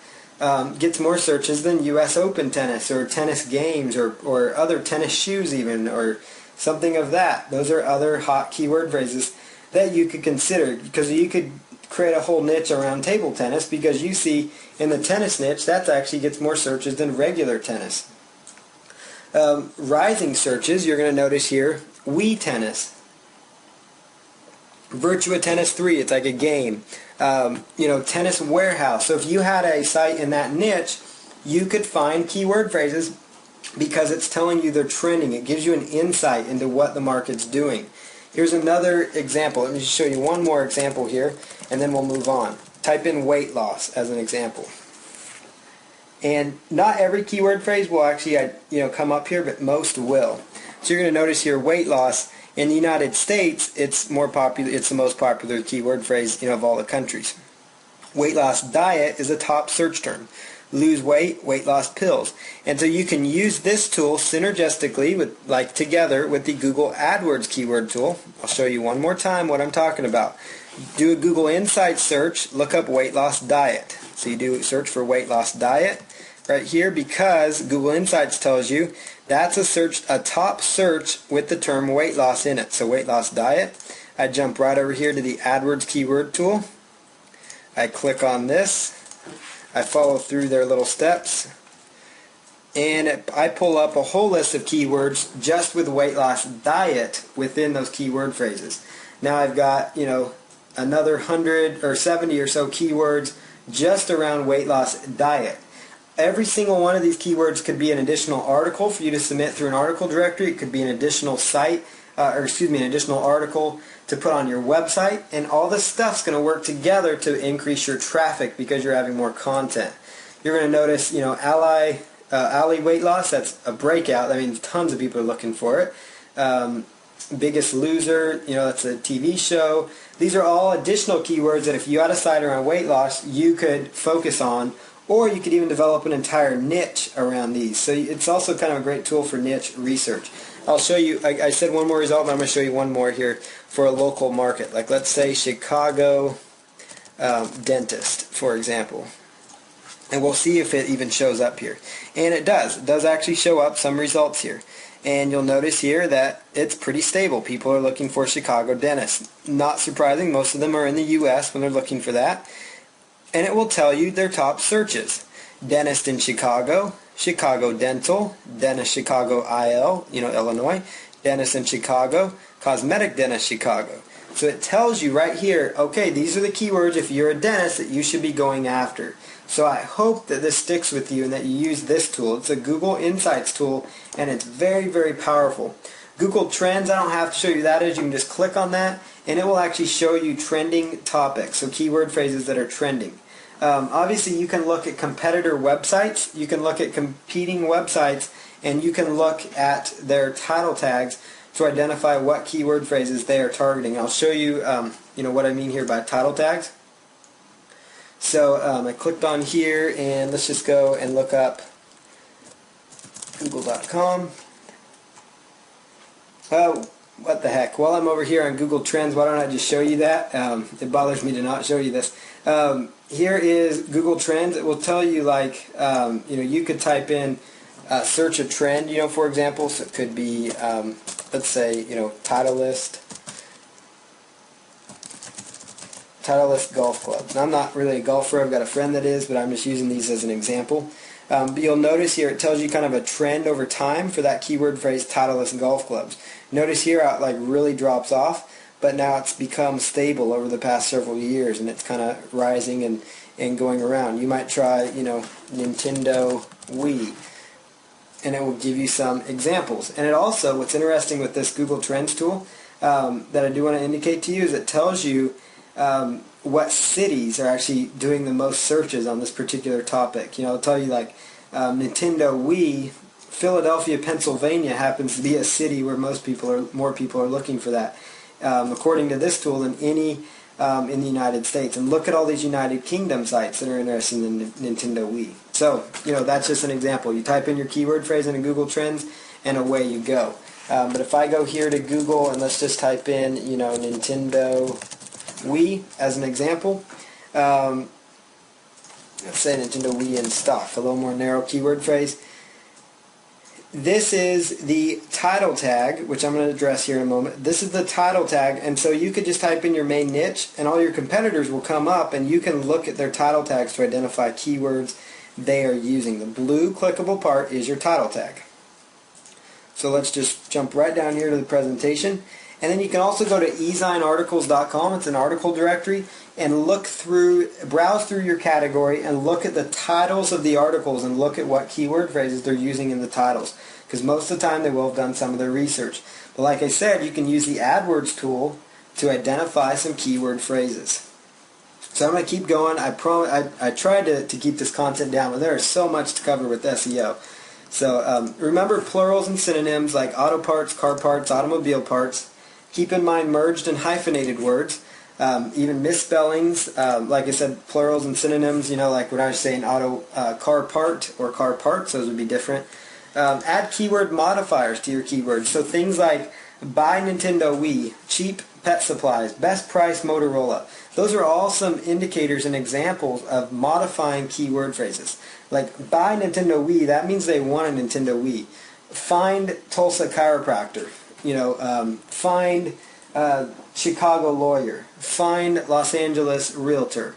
Speaker 2: Gets more searches than U.S. Open tennis or tennis games or other tennis shoes even, or something of that. Those are other hot keyword phrases that you could consider, because you could create a whole niche around table tennis, because you see in the tennis niche that actually gets more searches than regular tennis. Rising searches, you're going to notice here, Wii Tennis, Virtua Tennis 3, it's like a game. Tennis Warehouse. So if you had a site in that niche, you could find keyword phrases because it's telling you they're trending. It gives you an insight into what the market's doing. Here's another example. Let me just show you one more example here, and then we'll move on. Type in weight loss as an example. And not every keyword phrase will actually come up here, but most will. So you're going to notice here weight loss. In the United States, it's more popular. It's the most popular keyword phrase of all the countries. Weight loss diet is a top search term. Lose weight, weight loss pills. And so you can use this tool synergistically together with the Google AdWords keyword tool. I'll show you one more time what I'm talking about. Do a Google Insights search, look up weight loss diet. So you do search for weight loss diet right here, because Google Insights tells you that's a top search with the term weight loss in it. So weight loss diet. I jump right over here to the AdWords keyword tool. I click on this. I follow through their little steps. And I pull up a whole list of keywords just with weight loss diet within those keyword phrases. Now I've got, another 100 or 70 or so keywords just around weight loss diet. Every single one of these keywords could be an additional article for you to submit through an article directory. It could be an additional an additional article to put on your website. And all this stuff's going to work together to increase your traffic because you're having more content. You're going to notice, Ally weight loss, that's a breakout. That means tons of people are looking for it. Biggest Loser, that's a TV show. These are all additional keywords that if you had a site around weight loss, you could focus on. Or you could even develop an entire niche around these. So it's also kind of a great tool for niche research. I'll show you, I said one more result, but I'm going to show you one more here for a local market. Like let's say Chicago dentist, for example. And we'll see if it even shows up here. And it does. It does actually show up some results here. And you'll notice here that it's pretty stable. People are looking for Chicago dentist. Not surprising, most of them are in the U.S. when they're looking for that. And it will tell you their top searches. Dentist in Chicago, Chicago Dental, Dentist Chicago IL, Illinois, Dentist in Chicago, Cosmetic Dentist Chicago. So it tells you right here, okay, these are the keywords if you're a dentist that you should be going after. So I hope that this sticks with you and that you use this tool. It's a Google Insights tool, and it's very, very powerful. Google Trends, I don't have to show you that. You can just click on that, and it will actually show you trending topics, so keyword phrases that are trending. Obviously, you can look at competitor websites. You can look at competing websites, and you can look at their title tags to identify what keyword phrases they are targeting. I'll show you, what I mean here by title tags. So I clicked on here, and let's just go and look up google.com. Oh, what the heck. While I'm over here on Google Trends, why don't I just show you that? It bothers me to not show you this. Here is Google Trends. It will tell you, you could type in search a trend, for example. So it could be, let's say, Titleist golf clubs. Now, I'm not really a golfer. I've got a friend that is, but I'm just using these as an example. But you'll notice here it tells you kind of a trend over time for that keyword phrase, Titleist golf clubs. Notice here how it like really drops off, but now it's become stable over the past several years, and it's kind of rising and going around. You might try, Nintendo Wii, and it will give you some examples. And it also, what's interesting with this Google Trends tool that I do want to indicate to you is it tells you what cities are actually doing the most searches on this particular topic. It'll tell you like Nintendo Wii, Philadelphia, Pennsylvania happens to be a city where more people are looking for that, according to this tool, than any in the United States. And look at all these United Kingdom sites that are interested in Nintendo Wii. So, that's just an example. You type in your keyword phrase into Google Trends, and away you go. But if I go here to Google and let's just type in, Nintendo Wii as an example. Let's say Nintendo Wii in stock, a little more narrow keyword phrase. This is the title tag, which I'm going to address here in a moment. This is the title tag, and so you could just type in your main niche, and all your competitors will come up, and you can look at their title tags to identify keywords they are using. The blue clickable part is your title tag. So let's just jump right down here to the presentation. And then you can also go to ezinearticles.com. It's an article directory, and browse through your category and look at the titles of the articles and look at what keyword phrases they're using in the titles. Because most of the time they will have done some of their research. But like I said, you can use the AdWords tool to identify some keyword phrases. So I'm going to keep going. I tried to keep this content down, but there is so much to cover with SEO. So remember plurals and synonyms like auto parts, car parts, automobile parts. Keep in mind merged and hyphenated words, even misspellings. Like I said, plurals and synonyms, like when I was saying car part or car parts, those would be different. Add keyword modifiers to your keywords. So things like buy Nintendo Wii, cheap pet supplies, best price Motorola. Those are all some indicators and examples of modifying keyword phrases. Like buy Nintendo Wii, that means they want a Nintendo Wii. Find Tulsa chiropractor. Find Chicago lawyer, find Los Angeles realtor,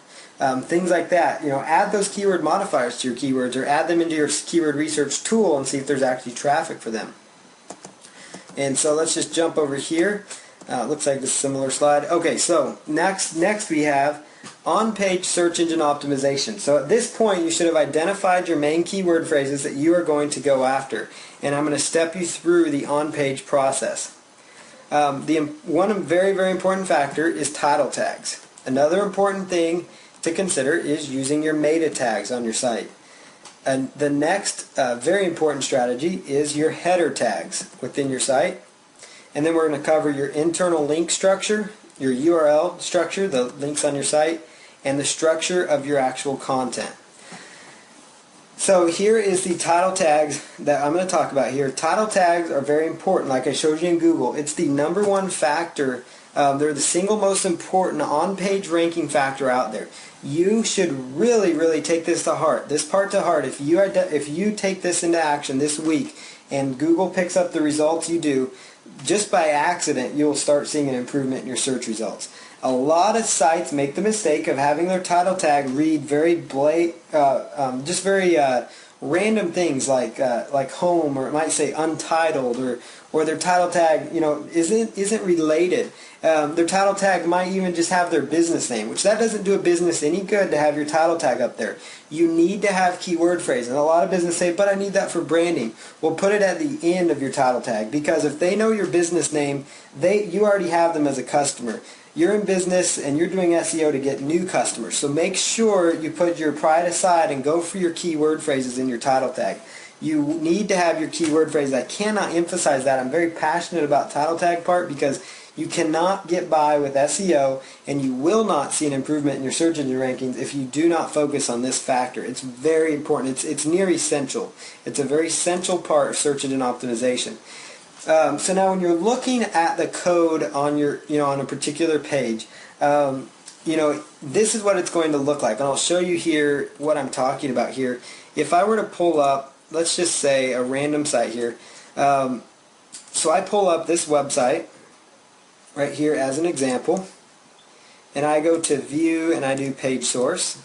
Speaker 2: things like that. Add those keyword modifiers to your keywords, or add them into your keyword research tool and see if there's actually traffic for them. And so let's just jump over here. Looks like this similar slide. Okay, so next we have on-page search engine optimization. So at this point, you should have identified your main keyword phrases that you are going to go after. And I'm going to step you through the on-page process. One very, very important factor is title tags. Another important thing to consider is using your meta tags on your site. And the next very important strategy is your header tags within your site. And then we're going to cover your internal link structure, your URL structure, the links on your site, and the structure of your actual content. So here is the title tags that I'm going to talk about here. Title tags are very important, like I showed you in Google. It's the number one factor. They're the single most important on-page ranking factor out there. You should really, really take this to heart. This part to heart. If you take this into action this week and Google picks up the results you do, just by accident, you'll start seeing an improvement in your search results. A lot of sites make the mistake of having their title tag read very random things like home, or it might say untitled, or their title tag isn't related. Their title tag might even just have their business name, which that doesn't do a business any good to have your title tag up there. You need to have keyword phrases. And a lot of businesses say, but I need that for branding. Well, put it at the end of your title tag, because if they know your business name, you already have them as a customer. You're in business and you're doing SEO to get new customers. So make sure you put your pride aside and go for your keyword phrases in your title tag. You need to have your keyword phrases. I cannot emphasize that. I'm very passionate about title tag part, because you cannot get by with SEO and you will not see an improvement in your search engine rankings if you do not focus on this factor. It's very important. It's near essential. It's a very essential part of search engine optimization. So now when you're looking at the code on on a particular page, this is what it's going to look like. And I'll show you here what I'm talking about here. If I were to pull up let's just say a random site here. So I pull up this website right here as an example, and I go to view and I do page source.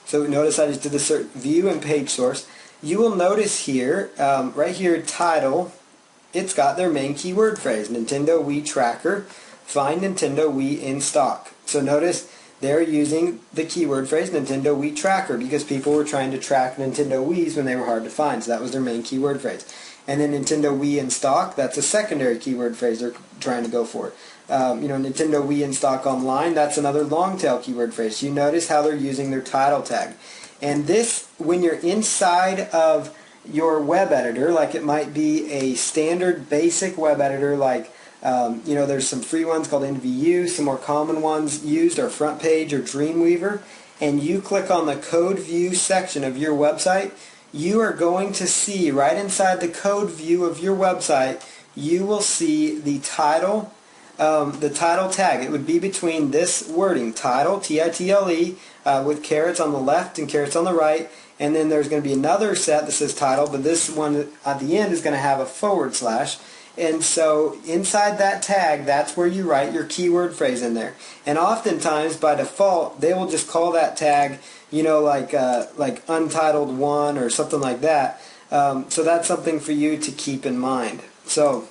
Speaker 2: So notice I just did the search, view and page source. You will notice here, right here, title, it's got their main keyword phrase, Nintendo Wii Tracker, find Nintendo Wii in stock. So notice they're using the keyword phrase Nintendo Wii Tracker because people were trying to track Nintendo Wiis when they were hard to find. So that was their main keyword phrase. And then Nintendo Wii in stock, that's a secondary keyword phrase they're trying to go for. Nintendo Wii in stock online, that's another long tail keyword phrase. You notice how they're using their title tag. And this, when you're inside of your web editor, like it might be a standard basic web editor, like there's some free ones called NVU, some more common ones used are Front Page or Dreamweaver, and you click on the code view section of your website, you are going to see right inside the code view of your website, you will see the title tag. It would be between this wording, title, T-I-T-L-E, with carets on the left and carets on the right, and then there's going to be another set that says title, but this one at the end is going to have a /. And so inside that tag, that's where you write your keyword phrase in there. And oftentimes, by default, they will just call that tag, like Untitled 1 or something like that. So that's something for you to keep in mind. So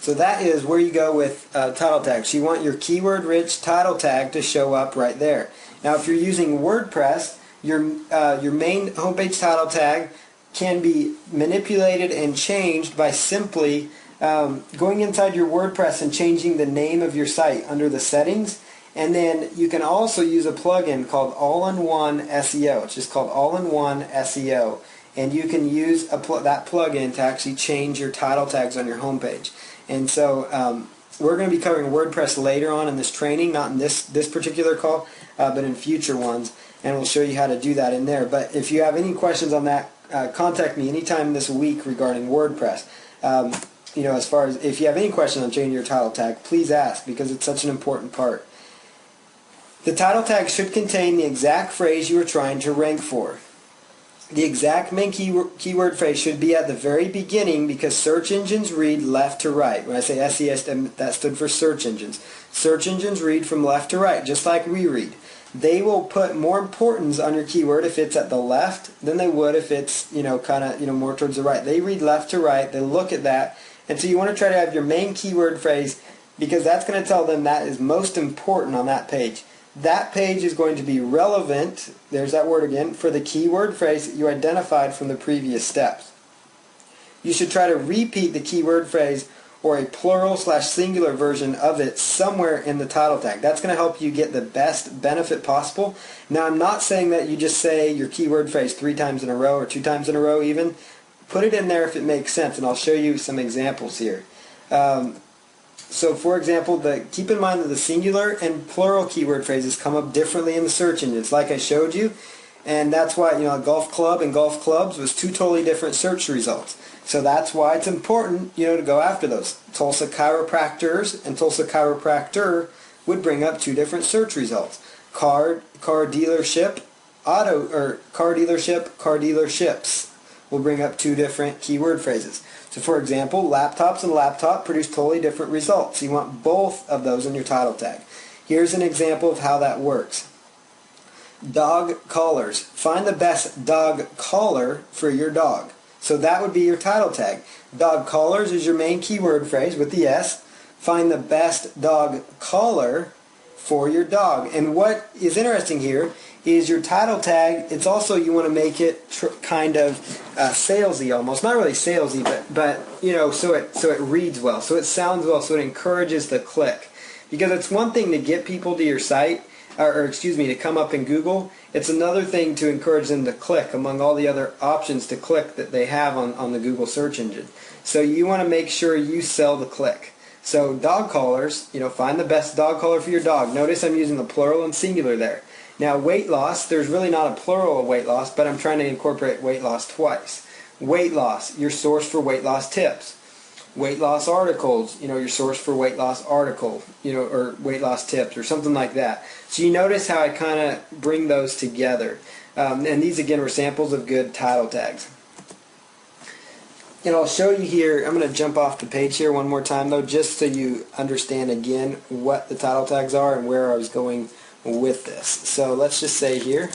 Speaker 2: that is where you go with title tags. You want your keyword-rich title tag to show up right there. Now, if you're using WordPress, your main homepage title tag can be manipulated and changed by simply going inside your WordPress and changing the name of your site under the settings. And then you can also use a plugin called All-in-One SEO. It's just called All-in-One SEO. And you can use that plugin to actually change your title tags on your homepage. And so we're going to be covering WordPress later on in this training, not in this particular call, but in future ones. And we'll show you how to do that in there. But if you have any questions on that, contact me anytime this week regarding WordPress. As far as if you have any questions on changing your title tag, please ask because it's such an important part. The title tag should contain the exact phrase you are trying to rank for. The exact main keyword phrase should be at the very beginning because search engines read left to right. When I say SES, that stood for search engines. Search engines read from left to right, just like we read. They will put more importance on your keyword if it's at the left than they would if it's more towards the right. They read left to right. They look at that, and so you want to try to have your main keyword phrase because that's going to tell them that is most important on that page. That page is going to be relevant, there's that word again, for the keyword phrase that you identified from the previous steps. You should try to repeat the keyword phrase or a plural/singular version of it somewhere in the title tag. That's going to help you get the best benefit possible. Now, I'm not saying that you just say your keyword phrase 3 times in a row or 2 times in a row even. Put it in there if it makes sense, and I'll show you some examples here. So, for example, keep in mind that the singular and plural keyword phrases come up differently in the search engines, like I showed you, and that's why golf club and golf clubs was 2 totally different search results. So that's why it's important, to go after those. Tulsa chiropractors and Tulsa chiropractor would bring up 2 different search results. Car dealership, car dealerships will bring up 2 different keyword phrases. So for example, laptops and laptop produce totally different results. You want both of those in your title tag. Here's an example of how that works. Dog collars. Find the best dog collar for your dog. So that would be your title tag. Dog collars is your main keyword phrase with the S. Find the best dog collar for your dog. And what is interesting here is your title tag, it's also, you want to make it kind of salesy almost. Not really salesy, but so it reads well, so it sounds well, so it encourages the click. Because it's one thing to get people to your site, to come up in Google. It's another thing to encourage them to click among all the other options to click that they have on the Google search engine. So you want to make sure you sell the click. So dog collars, find the best dog collar for your dog. Notice I'm using the plural and singular there. Now weight loss, there's really not a plural of weight loss, but I'm trying to incorporate weight loss twice. Weight loss, your source for weight loss tips. Weight loss articles, your source for weight loss article, or weight loss tips or something like that. So you notice how I kind of bring those together. And these again were samples of good title tags. And I'll show you here, I'm going to jump off the page here one more time though, just so you understand again what the title tags are and where I was going with this. So let's just say here,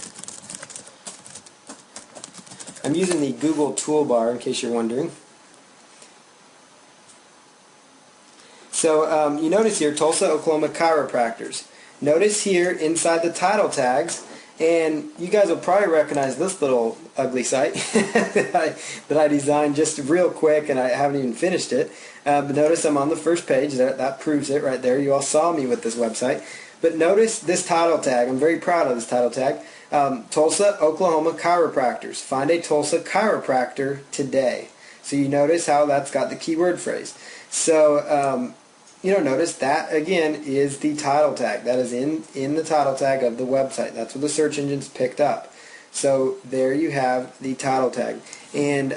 Speaker 2: I'm using the Google toolbar in case you're wondering. So you notice here, Tulsa, Oklahoma chiropractors. Notice here inside the title tags, and you guys will probably recognize this little ugly site that I designed just real quick, and I haven't even finished it. But notice I'm on the first page. That proves it right there. You all saw me with this website. But notice this title tag. I'm very proud of this title tag. Tulsa, Oklahoma chiropractors. Find a Tulsa chiropractor today. So you notice how that's got the keyword phrase. So notice that again is the title tag. That is in the title tag of the website. That's what the search engines picked up. So there you have the title tag. And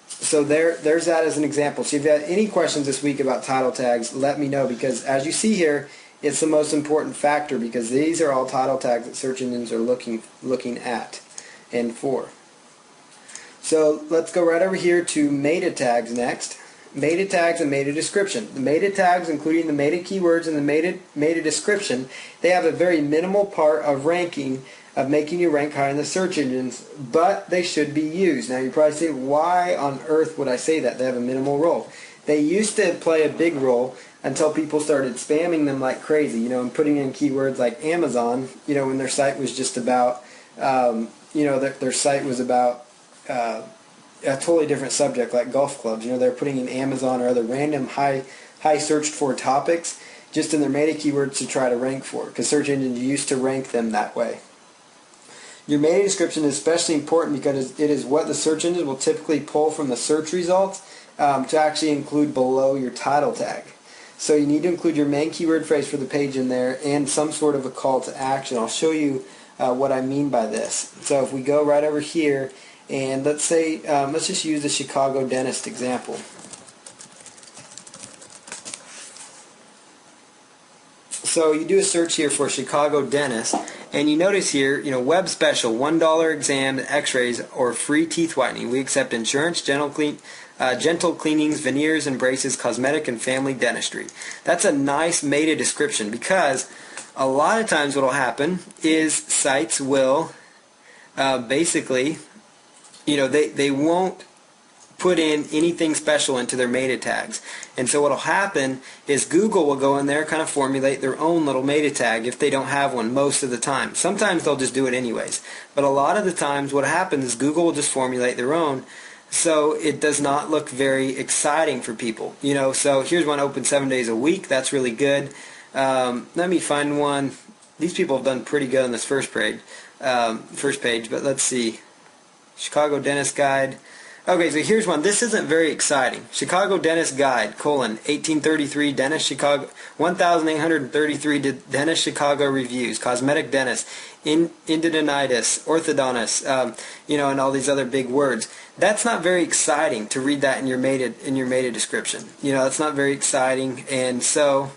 Speaker 2: so there's that as an example. So if you have any questions this week about title tags, let me know, because as you see here, it's the most important factor, because these are all title tags that search engines are looking at and for. So let's go right over here to meta tags next. Meta tags and meta description. The meta tags, including the meta keywords and the meta description, they have a very minimal part of ranking, of making you rank high in the search engines, but they should be used. Now you probably say, why on earth would I say that? They have a minimal role. They used to play a big role until people started spamming them like crazy, and putting in keywords like Amazon, when their site was just about, their site was about a totally different subject, like golf clubs. They're putting in Amazon or other random high searched for topics just in their meta keywords to try to rank for, because search engines used to rank them that way. Your meta description is especially important because it is what the search engines will typically pull from the search results to actually include below your title tag. So you need to include your main keyword phrase for the page in there and some sort of a call to action. I'll show you what I mean by this. So if we go right over here, and let's say, let's just use the Chicago dentist example. So you do a search here for Chicago dentist, and you notice here, web special, $1 exam, x-rays, or free teeth whitening. We accept insurance, dental gentle cleanings, veneers and braces, cosmetic and family dentistry. That's a nice meta description, because a lot of times what will happen is sites will basically, they won't put in anything special into their meta tags. And so what will happen is Google will go in there, kind of formulate their own little meta tag if they don't have one most of the time. Sometimes they'll just do it anyways. But a lot of the times what happens is Google will just formulate their own, so it does not look very exciting for people. So here's one, open 7 days a week. That's really good. Let me find one. These people have done pretty good on this first page, but let's see. Chicago Dentist Guide. Okay, so here's one. This isn't very exciting. Chicago Dentist Guide, 1833 Dentist Chicago, 1,833 Dentist Chicago reviews, cosmetic dentist, endodontitis, orthodontist, and all these other big words. That's not very exciting to read that in your meta description. That's not very exciting, and so,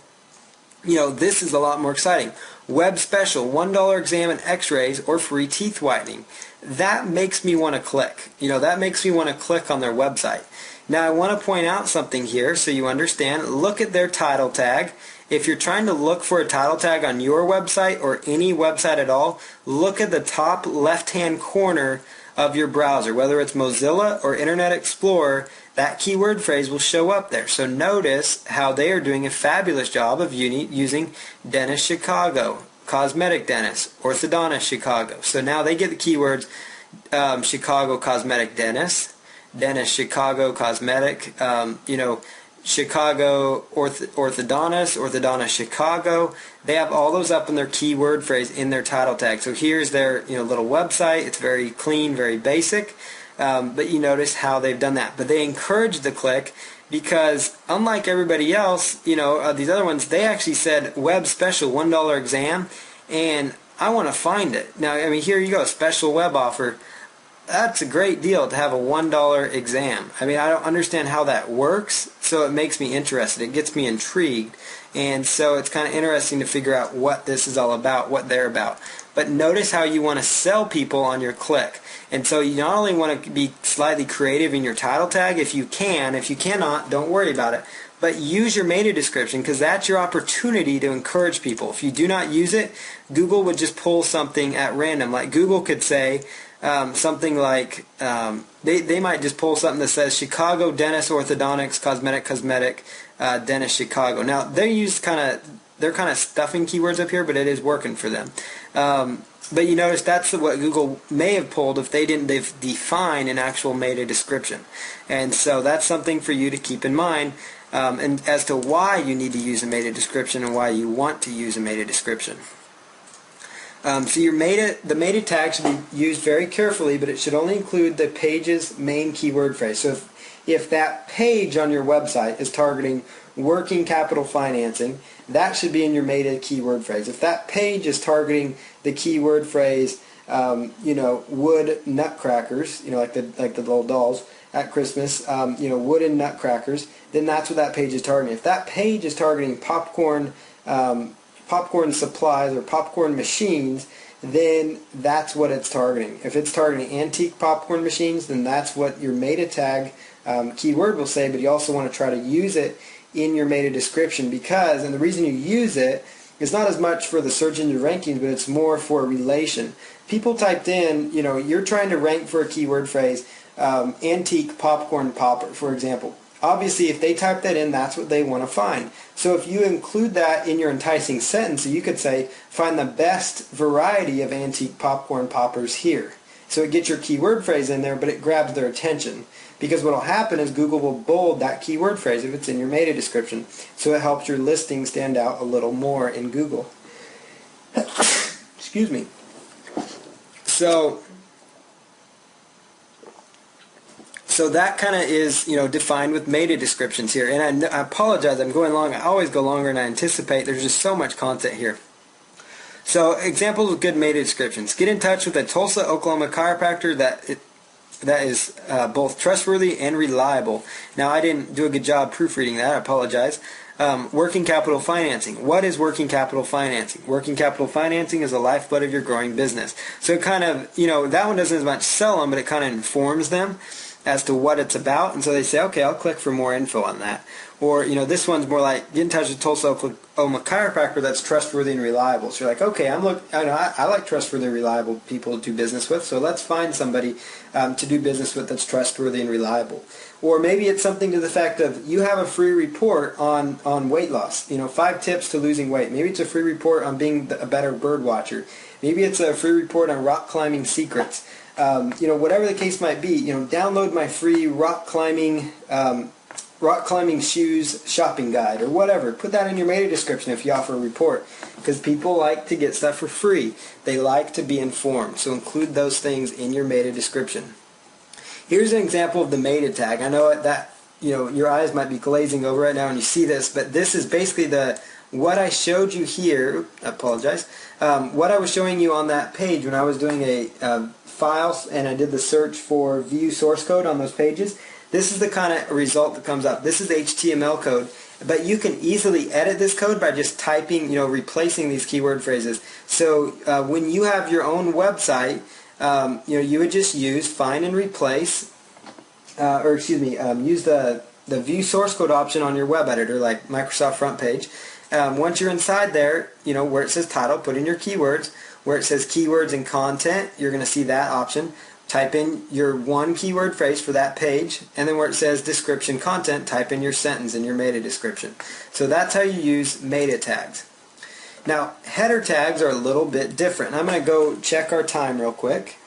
Speaker 2: this is a lot more exciting. Web special, $1 exam and x-rays or free teeth whitening. That makes me want to click. That makes me want to click on their website. Now I want to point out something here so you understand. Look at their title tag. If you're trying to look for a title tag on your website or any website at all, look at the top left-hand corner of your browser. Whether it's Mozilla or Internet Explorer, that keyword phrase will show up there. So notice how they are doing a fabulous job of using Dentist Chicago, Cosmetic Dentist, Orthodontist Chicago. So now they get the keywords Chicago Cosmetic Dentist, Dentist Chicago Cosmetic, Chicago Orthodontist, Orthodontist Chicago. They have all those up in their keyword phrase in their title tag. So here's their little website. It's very clean, very basic. But you notice how they've done that. But they encourage the click because unlike everybody else, these other ones, they actually said web special, $1 exam, and I want to find it. Now, here you go, special web offer. That's a great deal to have a $1 exam. I don't understand how that works, so it makes me interested. It gets me intrigued. And so it's kind of interesting to figure out what this is all about, what they're about. But notice how you want to sell people on your click. And so you not only want to be slightly creative in your title tag if you can. If you cannot, don't worry about it. But use your meta description, because that's your opportunity to encourage people. If you do not use it, Google would just pull something at random. Like Google could say something like, they might just pull something that says Chicago Dentist Orthodontics Cosmetic Dentist Chicago. Now they're kind of stuffing keywords up here, but it is working for them. But you notice that's what Google may have pulled if they've defined an actual meta description. And so that's something for you to keep in mind, and as to why you need to use a meta description and why you want to use a meta description. So the meta tag should be used very carefully, but it should only include the page's main keyword phrase. So if that page on your website is targeting working capital financing, that should be in your meta keyword phrase. If that page is targeting the keyword phrase, wood nutcrackers, like the little dolls at Christmas, wooden nutcrackers, then that's what that page is targeting. If that page is targeting popcorn supplies or popcorn machines, then that's what it's targeting. If it's targeting antique popcorn machines, then that's what your meta tag keyword will say, but you also want to try to use it in your meta description, because, and the reason you use it is not as much for the search engine rankings, but it's more for relation. People typed in, you're trying to rank for a keyword phrase, antique popcorn popper, for example. Obviously, if they type that in, that's what they want to find. So if you include that in your enticing sentence, you could say, find the best variety of antique popcorn poppers here. So it gets your keyword phrase in there, but it grabs their attention. Because what will happen is Google will bold that keyword phrase if it's in your meta description. So it helps your listing stand out a little more in Google. Excuse me. So that kind of is, defined with meta descriptions here. And I apologize, I'm going long. I always go longer than I anticipate. There's just so much content here. So examples of good meta descriptions. Get in touch with a Tulsa, Oklahoma chiropractor that is both trustworthy and reliable. Now, I didn't do a good job proofreading that. I apologize. Working capital financing. What is working capital financing? Working capital financing is the lifeblood of your growing business. So it kind of, that one doesn't as much sell them, but it kind of informs them as to what it's about. And so they say, okay, I'll click for more info on that. Or, this one's more like, get in touch with Tulsa, Oklahoma chiropractor that's trustworthy and reliable. So you're like, okay, I like trustworthy and reliable people to do business with, so let's find somebody to do business with that's trustworthy and reliable. Or maybe it's something to the fact of, you have a free report on weight loss, 5 tips to losing weight. Maybe it's a free report on being a better bird watcher. Maybe it's a free report on rock climbing secrets. Whatever the case might be, download my free rock climbing shoes shopping guide or whatever. Put that in your meta description if you offer a report, because people like to get stuff for free. They like to be informed. So include those things in your meta description. Here's an example of the meta tag. I know that your eyes might be glazing over right now when you see this, but this is basically what I showed you here. I apologize. What I was showing you on that page when I was doing a file and I did the search for view source code on those pages. This is the kind of result that comes up. This is HTML code, but you can easily edit this code by just typing, replacing these keyword phrases. So when you have your own website, you would just use find and replace, use the view source code option on your web editor, like Microsoft Front Page. Once you're inside there, where it says title, put in your keywords. Where it says keywords and content, you're going to see that option. Type in your one keyword phrase for that page, and then where it says description content, type in your sentence in your meta description. So that's how you use meta tags. Now, header tags are a little bit different. I'm going to go check our time real quick.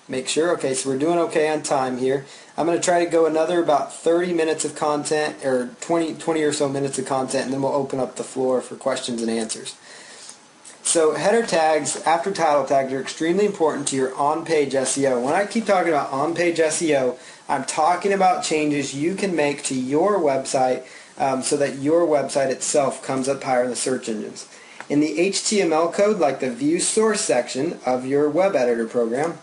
Speaker 2: Make sure. Okay, so we're doing okay on time here. I'm going to try to go another about 30 minutes of content, or 20 or so minutes of content, and then we'll open up the floor for questions and answers. So header tags after title tags are extremely important to your on-page SEO. When I keep talking about on-page SEO, I'm talking about changes you can make to your website so that your website itself comes up higher in the search engines. In the HTML code, like the view source section of your web editor program,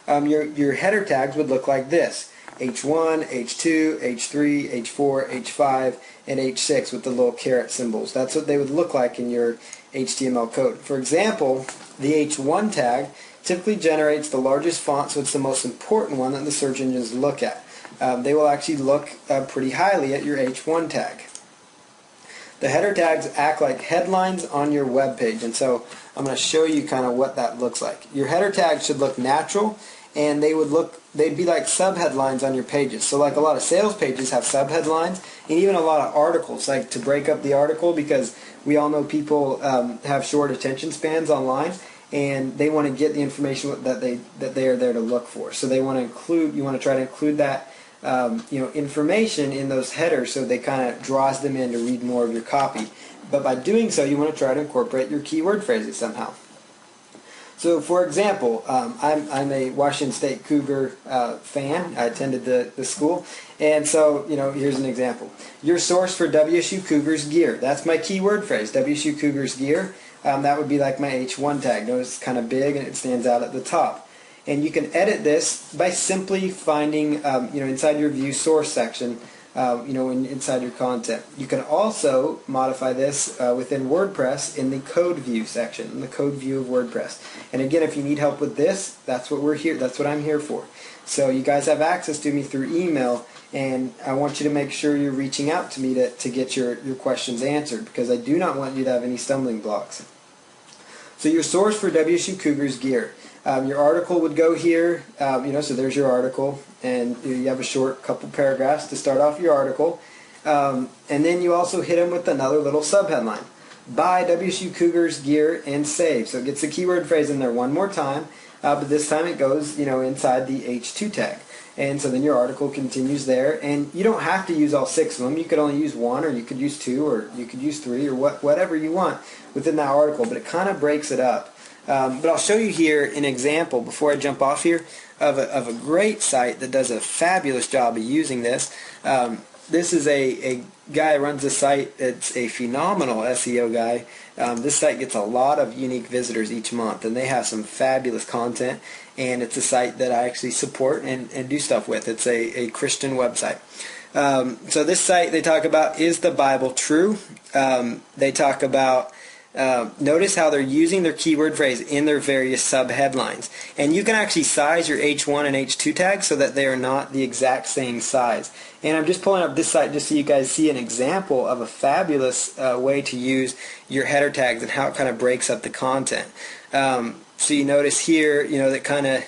Speaker 2: your header tags would look like this: H1, H2, H3, H4, H5, and H6 with the little caret symbols. That's what they would look like in your HTML code. For example, the H1 tag typically generates the largest font, so it's the most important one that the search engines look at. They will actually look pretty highly at your H1 tag. The header tags act like headlines on your web page, and so I'm going to show you kind of what that looks like. Your header tags should look natural, and they'd be like subheadlines on your pages. So like a lot of sales pages have subheadlines, and even a lot of articles, like to break up the article, because we all know people have short attention spans online, and they want to get the information that they are there to look for. So you want to try to include that information in those headers, so they kind of draws them in to read more of your copy. But by doing so, you want to try to incorporate your keyword phrases somehow. So, for example, I'm a Washington State Cougar fan. I attended the school, and so here's an example. Your source for WSU Cougars gear. That's my keyword phrase. WSU Cougars gear. That would be like my H1 tag. Notice it's kind of big and it stands out at the top. And you can edit this by simply finding, inside your view source section, inside your content. You can also modify this within WordPress in the code view section, in the code view of WordPress. And again, if you need help with this, that's what we're here. That's what I'm here for. So you guys have access to me through email, and I want you to make sure you're reaching out to me to get your questions answered, because I do not want you to have any stumbling blocks. So your source for WSU Cougars gear. Your article would go here, so there's your article, and you have a short couple paragraphs to start off your article, and then you also hit them with another little subheadline. Buy WSU Cougars gear and save. So it gets the keyword phrase in there one more time, but this time it goes, inside the H2 tag. And so then your article continues there, and you don't have to use all 6 of them. You could only use 1, or you could use 2, or you could use 3, or whatever you want within that article, but it kind of breaks it up. But I'll show you here an example before I jump off here of a great site that does a fabulous job of using this. This is a guy who runs a site. It's a phenomenal SEO guy. This site gets a lot of unique visitors each month, and they have some fabulous content, and it's a site that I actually support and do stuff with. It's a Christian website. So this site, they talk about, is the Bible true? They talk about notice how they're using their keyword phrase in their various sub-headlines. And you can actually size your H1 and H2 tags so that they are not the exact same size. And I'm just pulling up this site just so you guys see an example of a fabulous way to use your header tags and how it kind of breaks up the content. So you notice here, that kind of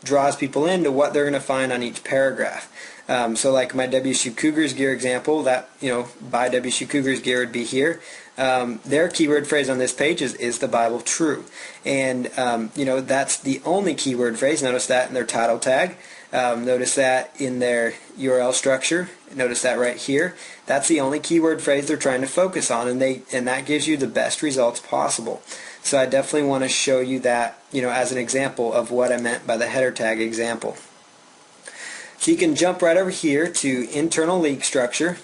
Speaker 2: draws people into what they're going to find on each paragraph. So like my WSU Cougars gear example, that, buy WSU Cougars gear would be here. Their keyword phrase on this page is the Bible true? And, that's the only keyword phrase. Notice that in their title tag. Notice that in their URL structure. Notice that right here. That's the only keyword phrase they're trying to focus on, and that gives you the best results possible. So I definitely want to show you that, as an example of what I meant by the header tag example. So you can jump right over here to internal link structure.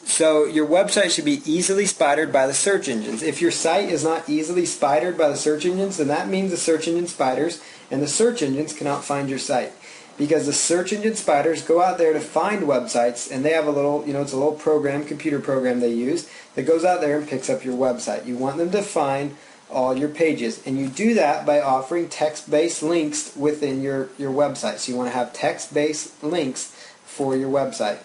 Speaker 2: So your website should be easily spidered by the search engines. If your site is not easily spidered by the search engines, then that means the search engine spiders and the search engines cannot find your site. Because the search engine spiders go out there to find websites, and they have a little, it's a little program, computer program they use, that goes out there and picks up your website. You want them to find all your pages, and you do that by offering text-based links within your website. So you want to have text-based links for your website.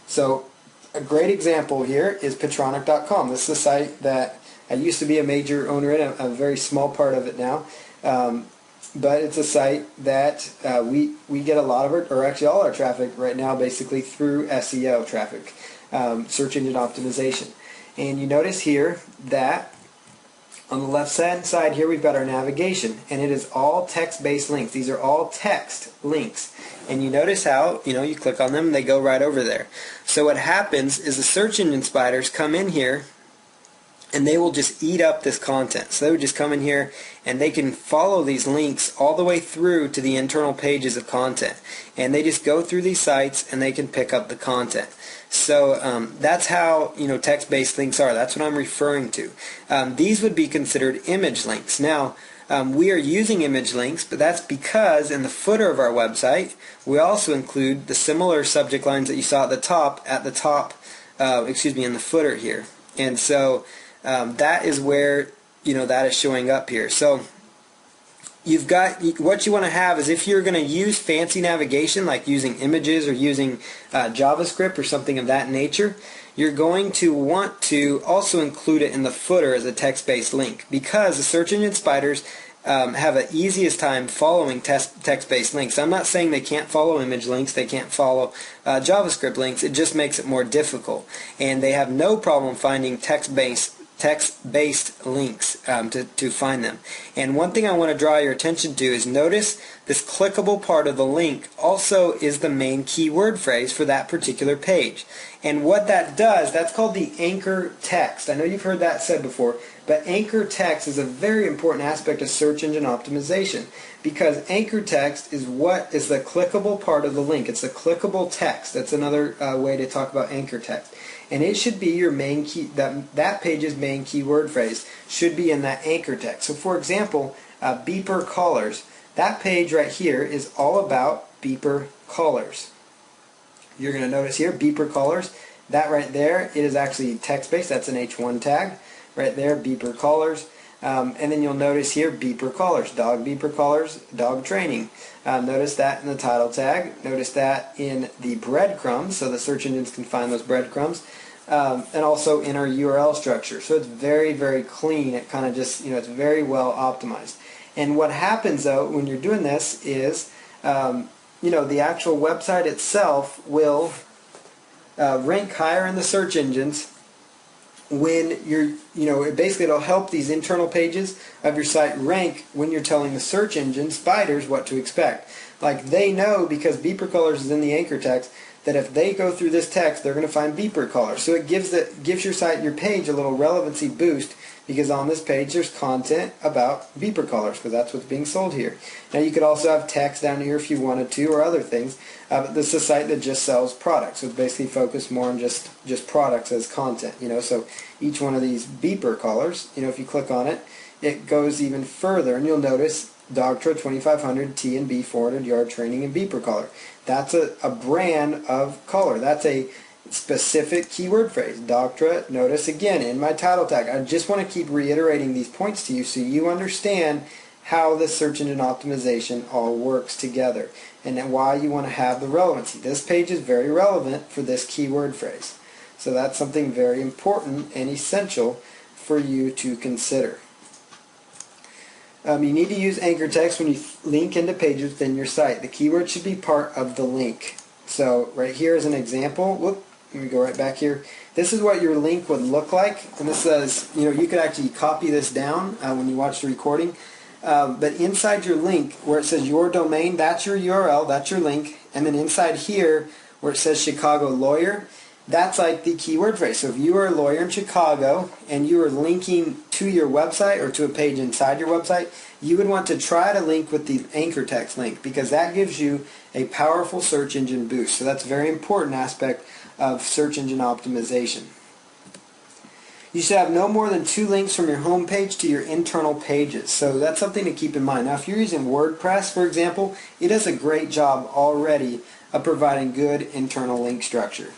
Speaker 2: So a great example here is Patronic.com. This is a site that I used to be a major owner in. I'm a very small part of it now. But it's a site that we get a lot of it, or actually all our traffic right now, basically through SEO traffic, search engine optimization. And you notice here that on the left hand side here we've got our navigation, and it is all text-based links. These are all text links. And you notice how, you click on them, they go right over there. So what happens is the search engine spiders come in here, and they will just eat up this content. So they would just come in here, and they can follow these links all the way through to the internal pages of content. And they just go through these sites, and they can pick up the content. So that's how text-based links are. That's what I'm referring to. These would be considered image links. Now, we are using image links, but that's because in the footer of our website, we also include the similar subject lines that you saw at the top, in the footer here. And so that is where that is showing up here. So you've got, what you want to have is, if you're going to use fancy navigation like using images or using JavaScript or something of that nature, you're going to want to also include it in the footer as a text-based link, because the search engine spiders have the easiest time following text-based links. I'm not saying they can't follow image links, they can't follow JavaScript links, it just makes it more difficult. And they have no problem finding text-based links to find them. And one thing I want to draw your attention to is, notice this clickable part of the link also is the main keyword phrase for that particular page. And what that does, that's called the anchor text. I know you've heard that said before, but anchor text is a very important aspect of search engine optimization, because anchor text is what is the clickable part of the link. It's the clickable text. That's another way to talk about anchor text. And it should be your main key, that page's main keyword phrase should be in that anchor text. So for example, beeper callers. That page right here is all about beeper callers. You're going to notice here, beeper callers. That right there, it is actually text-based. That's an H1 tag. Right there, beeper callers. And then you'll notice here, beeper callers, dog beeper callers, dog training. Notice that in the title tag. Notice that in the breadcrumbs, so the search engines can find those breadcrumbs. And also in our URL structure. So it's very, very clean. It kind of just, it's very well optimized. And what happens though when you're doing this is, the actual website itself will rank higher in the search engines when you're, basically it'll help these internal pages of your site rank when you're telling the search engine spiders what to expect. Like, they know, because beeper colors is in the anchor text, that if they go through this text, they're going to find beeper colors. So it gives your site, your page, a little relevancy boost, because on this page there's content about beeper colors, because that's what's being sold here. Now you could also have text down here if you wanted to, or other things. But this is a site that just sells products, so it's basically focused more on just products as content. So each one of these beeper colors, if you click on it, it goes even further, and you'll notice Dogtra 2500 T and B 400 yard training and beeper collar. That's a brand of collar. That's a specific keyword phrase. Dogtra, notice again in my title tag. I just want to keep reiterating these points to you so you understand how the search engine optimization all works together, and then why you want to have the relevancy. This page is very relevant for this keyword phrase. So that's something very important and essential for you to consider. You need to use anchor text when you link into pages within your site. The keyword should be part of the link. So right here is an example. Whoop, let me go right back here. This is what your link would look like. And this says, you could actually copy this down when you watch the recording. But inside your link, where it says your domain, that's your URL, that's your link. And then inside here, where it says Chicago Lawyer, that's like the keyword phrase. So if you are a lawyer in Chicago and you are linking to your website or to a page inside your website, you would want to try to link with the anchor text link, because that gives you a powerful search engine boost. So that's a very important aspect of search engine optimization. You should have no more than 2 links from your home page to your internal pages. So that's something to keep in mind. Now if you're using WordPress, for example, it does a great job already of providing good internal link structure.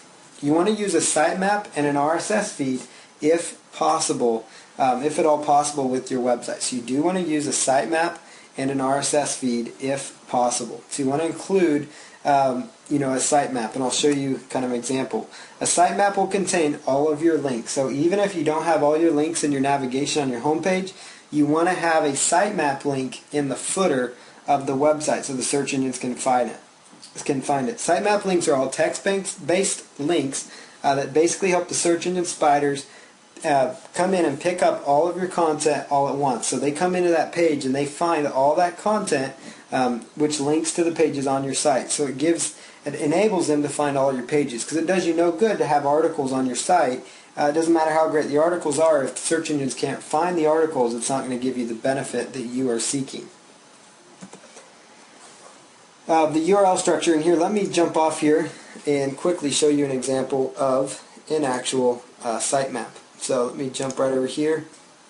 Speaker 2: You want to use a sitemap and an RSS feed if possible, if at all possible with your website. So you do want to use a sitemap and an RSS feed if possible. So you want to include a sitemap, and I'll show you kind of an example. A sitemap will contain all of your links. So even if you don't have all your links in your navigation on your homepage, you want to have a sitemap link in the footer of the website so the search engines can find it. Sitemap links are all text-based links that basically help the search engine spiders come in and pick up all of your content all at once. So they come into that page and they find all that content which links to the pages on your site. So it enables them to find all your pages, because it does you no good to have articles on your site. It doesn't matter how great the articles are. If the search engines can't find the articles, it's not going to give you the benefit that you are seeking. The URL structure in here, let me jump off here and quickly show you an example of an actual sitemap. So let me jump right over here.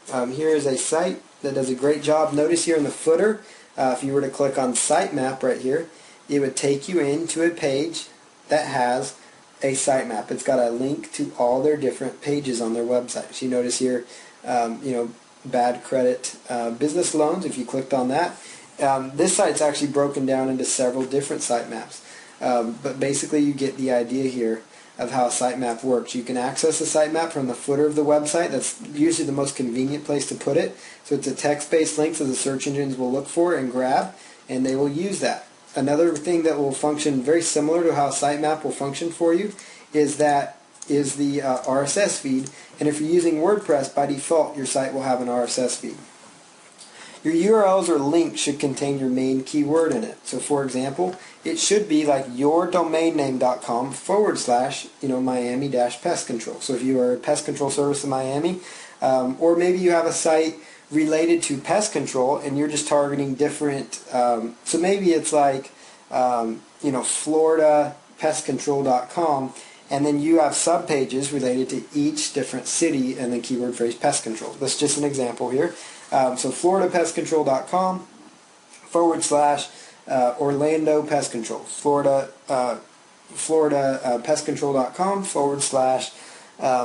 Speaker 2: Here is a site that does a great job. Notice here in the footer, if you were to click on sitemap right here, it would take you into a page that has a sitemap. It's got a link to all their different pages on their website. So you notice here, bad credit business loans, if you clicked on that, This site's actually broken down into several different sitemaps, but basically you get the idea here of how a sitemap works. You can access a sitemap from the footer of the website. That's usually the most convenient place to put it. So it's a text-based link that the search engines will look for and grab, and they will use that. Another thing that will function very similar to how a sitemap will function for you is the RSS feed. And if you're using WordPress, by default your site will have an RSS feed. Your URLs or links should contain your main keyword in it. So for example, it should be like yourdomainname.com / Miami-pest control. So if you are a pest control service in Miami, or maybe you have a site related to pest control and you're just targeting different, so maybe it's like, floridapestcontrol.com, and then you have subpages related to each different city and the keyword phrase pest control. That's just an example here. So floridapestcontrol.com / Orlando Pest Control. Floridapestcontrol.com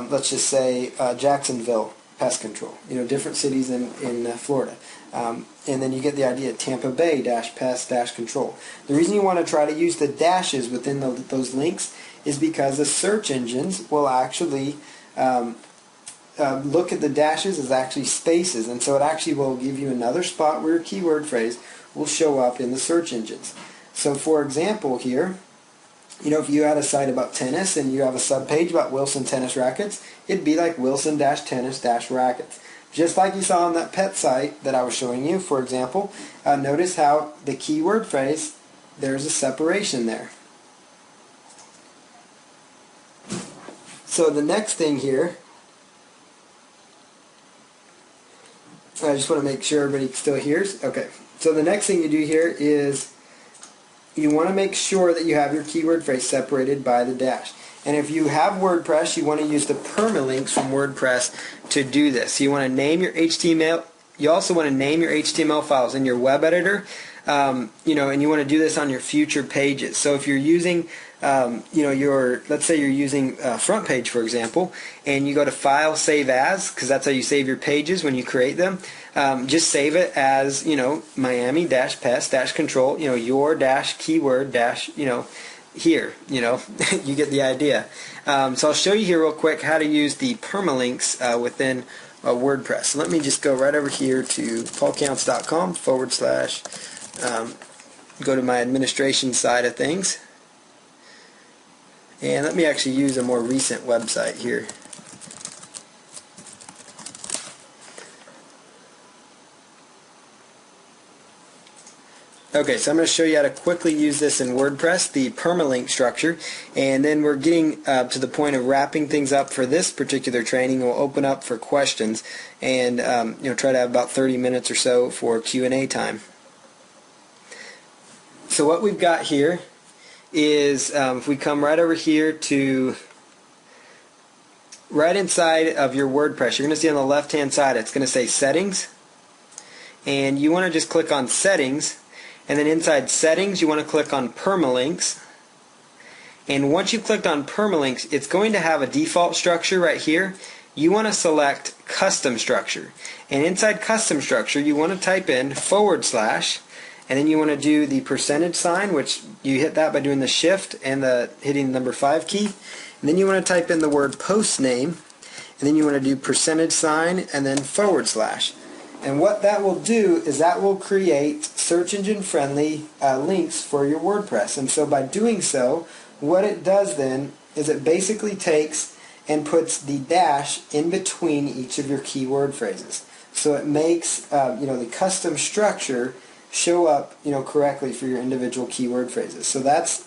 Speaker 2: / let's just say Jacksonville Pest Control. Different cities in Florida. And then you get the idea, Tampa Bay -pest -control. The reason you want to try to use the dashes within those links is because the search engines will actually look at the dashes as actually spaces, and so it actually will give you another spot where your keyword phrase will show up in the search engines. So for example here, if you had a site about tennis and you have a subpage about Wilson tennis rackets, it'd be like Wilson-tennis-rackets. Just like you saw on that pet site that I was showing you, for example, notice how the keyword phrase, there's a separation there. So the next thing here, I just want to make sure everybody still hears. Okay, so the next thing you do here is you want to make sure that you have your keyword phrase separated by the dash. And if you have WordPress, you want to use the permalinks from WordPress to do this. So you want to name your HTML. You also want to name your HTML files in your web editor. And you want to do this on your future pages. So if you're using, let's say you're using front page, for example, and you go to File, Save As, because that's how you save your pages when you create them. Just save it as, Miami-pest-control, your-keyword- here, you get the idea. So I'll show you here real quick how to use the permalinks within WordPress. So let me just go right over here to paulcounts.com / go to my administration side of things. And let me actually use a more recent website here. Okay, so I'm going to show you how to quickly use this in WordPress, the permalink structure, and then we're getting to the point of wrapping things up for this particular training. We'll open up for questions and try to have about 30 minutes or so for Q&A time. So what we've got here is if we come right over here to right inside of your WordPress, you're going to see on the left hand side it's going to say Settings, and you want to just click on Settings. And then inside Settings, you want to click on Permalinks. And once you've clicked on Permalinks, it's going to have a default structure right here. You want to select Custom Structure. And inside Custom Structure, you want to type in / and then you want to do the %, which you hit that by doing the Shift and hitting the number 5 key. And then you want to type in the word post name, and then you want to do % and then /. And what that will do is that will create search engine friendly links for your WordPress. And so by doing so, what it does then is it basically takes and puts the dash in between each of your keyword phrases. So it makes the custom structure show up correctly for your individual keyword phrases. So that's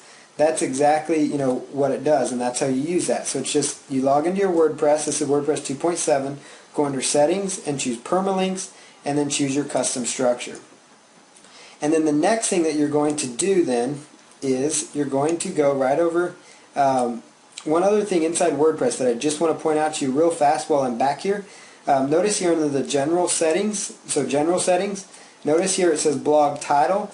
Speaker 2: exactly what it does, and that's how you use that. So it's just you log into your WordPress. This is WordPress 2.7. Go under Settings and choose Permalinks, and then choose your custom structure. And then the next thing that you're going to do then is you're going to go right over one other thing inside WordPress that I just want to point out to you real fast while I'm back here. Notice here under the General Settings, so General Settings, notice here it says Blog Title.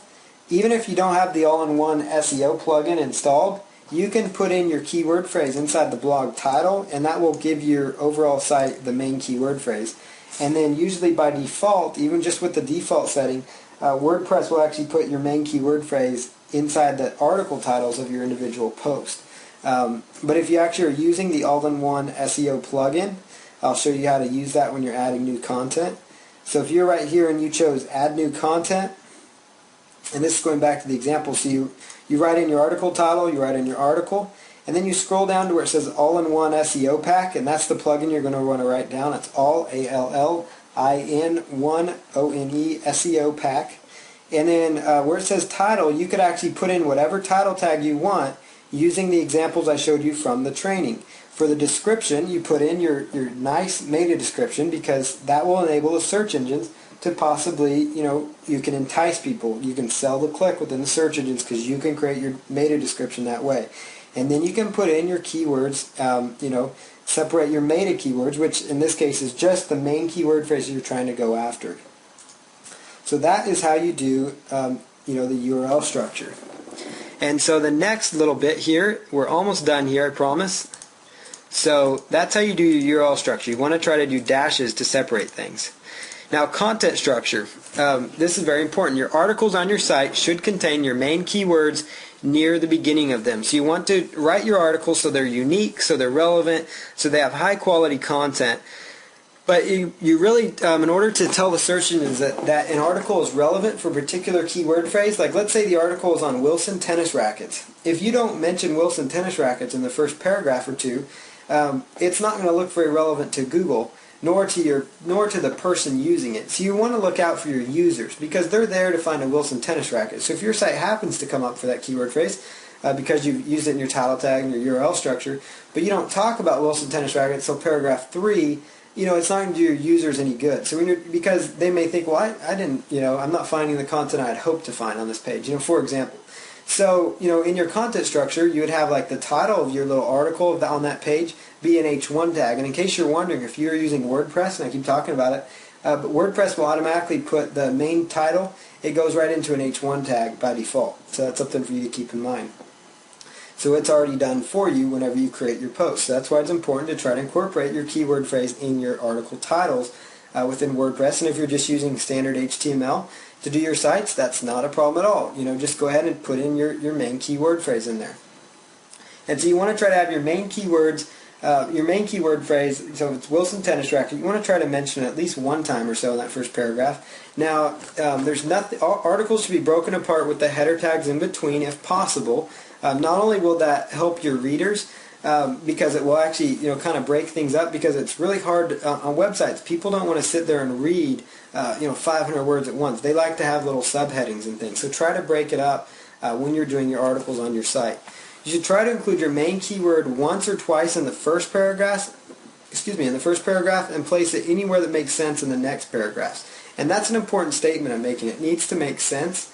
Speaker 2: Even if you don't have the all-in-one SEO plugin installed, you can put in your keyword phrase inside the blog title, and that will give your overall site the main keyword phrase. And then usually by default, even just with the default setting, WordPress will actually put your main keyword phrase inside the article titles of your individual post. But if you actually are using the all-in-one SEO plugin, I'll show you how to use that when you're adding new content. So if you're right here and you chose add new content, and this is going back to the example, so you write in your article title, you write in your article, and then you scroll down to where it says all-in-one SEO pack, and that's the plugin you're going to want to write down. It's all ALLIN1ONE SEO pack. And then where it says title, you could actually put in whatever title tag you want using the examples I showed you from the training. For the description, you put in your nice meta description, because that will enable the search engines to possibly, you can entice people. You can sell the click within the search engines because you can create your meta description that way. And then you can put in your keywords, separate your meta keywords, which in this case is just the main keyword phrase you're trying to go after. So that is how you do, the URL structure. And so the next little bit here, we're almost done here, I promise. So that's how you do your URL structure. You want to try to do dashes to separate things. Now, content structure. This is very important. Your articles on your site should contain your main keywords near the beginning of them. So you want to write your articles so they're unique, so they're relevant, so they have high quality content. But you really, in order to tell the search engines that an article is relevant for a particular keyword phrase, like let's say the article is on Wilson tennis rackets. If you don't mention Wilson tennis rackets in the first paragraph or two, it's not going to look very relevant to Google, nor to the person using it. So you want to look out for your users, because they're there to find a Wilson tennis racket. So if your site happens to come up for that keyword phrase, because you've used it in your title tag and your URL structure, but you don't talk about Wilson tennis rackets until paragraph 3, it's not going to do your users any good. So because they may think, well, I didn't, I'm not finding the content I'd hoped to find on this page, for example. So, in your content structure, you would have like the title of your little article on that page be an H1 tag. And in case you're wondering, if you're using WordPress, and I keep talking about it, but WordPress will automatically put the main title, it goes right into an H1 tag by default. So that's something for you to keep in mind. So it's already done for you whenever you create your post. So that's why it's important to try to incorporate your keyword phrase in your article titles within WordPress. And if you're just using standard HTML to do your sites, that's not a problem at all. Just go ahead and put in your main keyword phrase in there. And so you want to try to have your main keywords, your main keyword phrase, so if it's Wilson tennis racket, you want to try to mention it at least one time or so in that first paragraph. Now, there's nothing. Articles should be broken apart with the header tags in between if possible. Not only will that help your readers, because it will actually kind of break things up, because it's really hard on websites. People don't want to sit there and read 500 words at once. They like to have little subheadings and things. So try to break it up when you're doing your articles on your site. You should try to include your main keyword once or twice in the first paragraph, and place it anywhere that makes sense in the next paragraphs. And that's an important statement I'm making. It needs to make sense.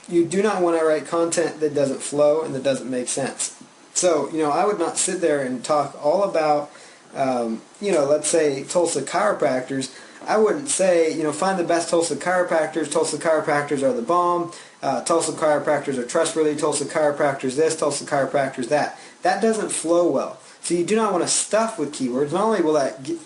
Speaker 2: You do not want to write content that doesn't flow and that doesn't make sense. So, I would not sit there and talk all about, let's say Tulsa chiropractors. I wouldn't say, find the best Tulsa chiropractors are the bomb, Tulsa chiropractors are trustworthy, Tulsa chiropractors this, Tulsa chiropractors that. That doesn't flow well. So you do not want to stuff with keywords. Not only will that get,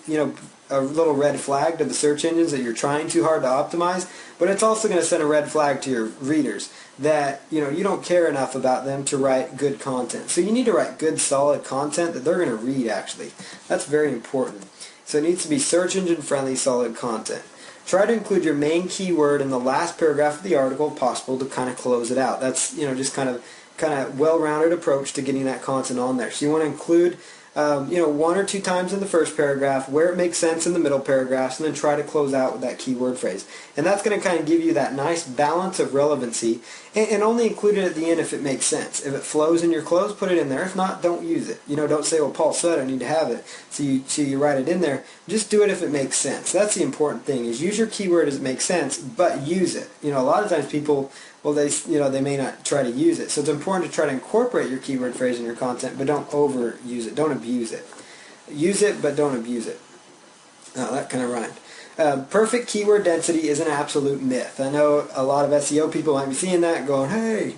Speaker 2: a little red flag to the search engines that you're trying too hard to optimize, but it's also going to send a red flag to your readers that you don't care enough about them to write good content. So you need to write good, solid content that they're going to read, actually. That's very important. So it needs to be search engine friendly, solid content. Try to include your main keyword in the last paragraph of the article if possible to kind of close it out. That's just kind of well-rounded approach to getting that content on there. So you want to include one or two times in the first paragraph, where it makes sense in the middle paragraphs, and then try to close out with that keyword phrase. And that's going to kind of give you that nice balance of relevancy, and only include it at the end if it makes sense. If it flows in your close, put it in there. If not, don't use it. Don't say, well, Paul said I need to have it, so you write it in there. Just do it if it makes sense. That's the important thing, is use your keyword as it makes sense, but use it. A lot of times people, well, they may not try to use it. So it's important to try to incorporate your keyword phrase in your content, but don't overuse it. Don't abuse it. Use it, but don't abuse it. That kind of rhymed. Perfect keyword density is an absolute myth. I know a lot of SEO people might be seeing that going, hey,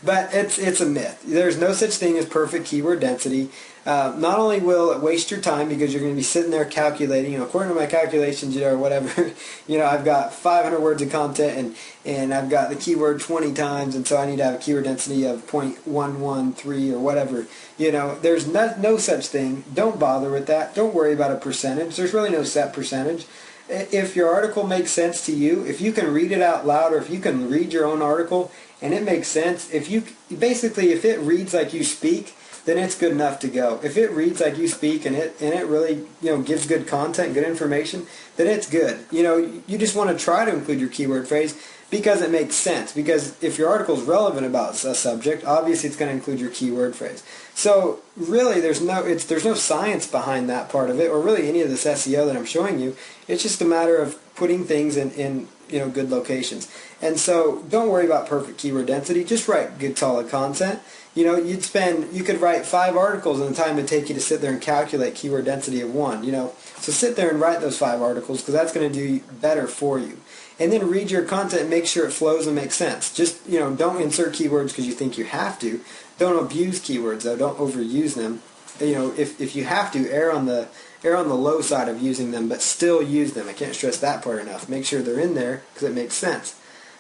Speaker 2: but it's a myth. There's no such thing as perfect keyword density. Not only will it waste your time because you're going to be sitting there calculating, according to my calculations, or whatever, I've got 500 words of content and I've got the keyword 20 times, and so I need to have a keyword density of 0.113 or whatever. There's no such thing. Don't bother with that. Don't worry about a percentage. There's really no set percentage. If your article makes sense to you, if you can read it out loud, or if you can read your own article and it makes sense, if it reads like you speak, then it's good enough to go. If it reads like you speak and it really gives good content, good information, then it's good. You just want to try to include your keyword phrase because it makes sense. Because if your article is relevant about a subject, obviously it's going to include your keyword phrase. So really, there's no science behind that part of it, or really any of this SEO that I'm showing you. It's just a matter of putting things in good locations. And so don't worry about perfect keyword density. Just write good, solid content. You could write 5 articles in the time it would take you to sit there and calculate keyword density of 1. So sit there and write those 5 articles, because that's going to do better for you. And then read your content and make sure it flows and makes sense. Just don't insert keywords because you think you have to. Don't abuse keywords though. Don't overuse them. If you have to, err on the low side of using them, but still use them. I can't stress that part enough. Make sure they're in there because it makes sense.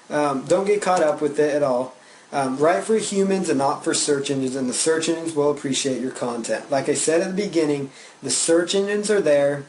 Speaker 2: Don't get caught up with it at all. Write for humans and not for search engines, and the search engines will appreciate your content. Like I said at the beginning, the search engines are there.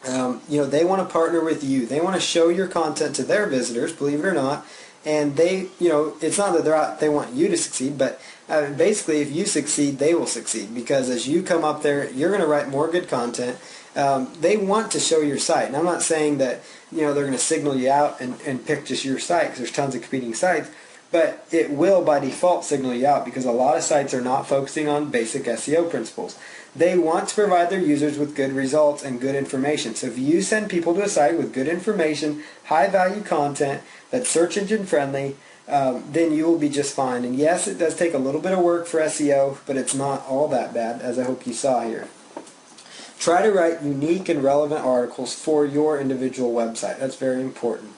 Speaker 2: They want to partner with you. They want to show your content to their visitors, believe it or not. And it's not that they want you to succeed, but basically if you succeed, they will succeed. Because as you come up there, you're going to write more good content. They want to show your site. And I'm not saying that they're going to signal you out and pick just your site, because there's tons of competing sites. But it will by default signal you out, because a lot of sites are not focusing on basic SEO principles. They want to provide their users with good results and good information. So if you send people to a site with good information, high value content, that's search engine friendly, then you will be just fine. And yes, it does take a little bit of work for SEO, but it's not all that bad, as I hope you saw here. Try to write unique and relevant articles for your individual website. That's very important.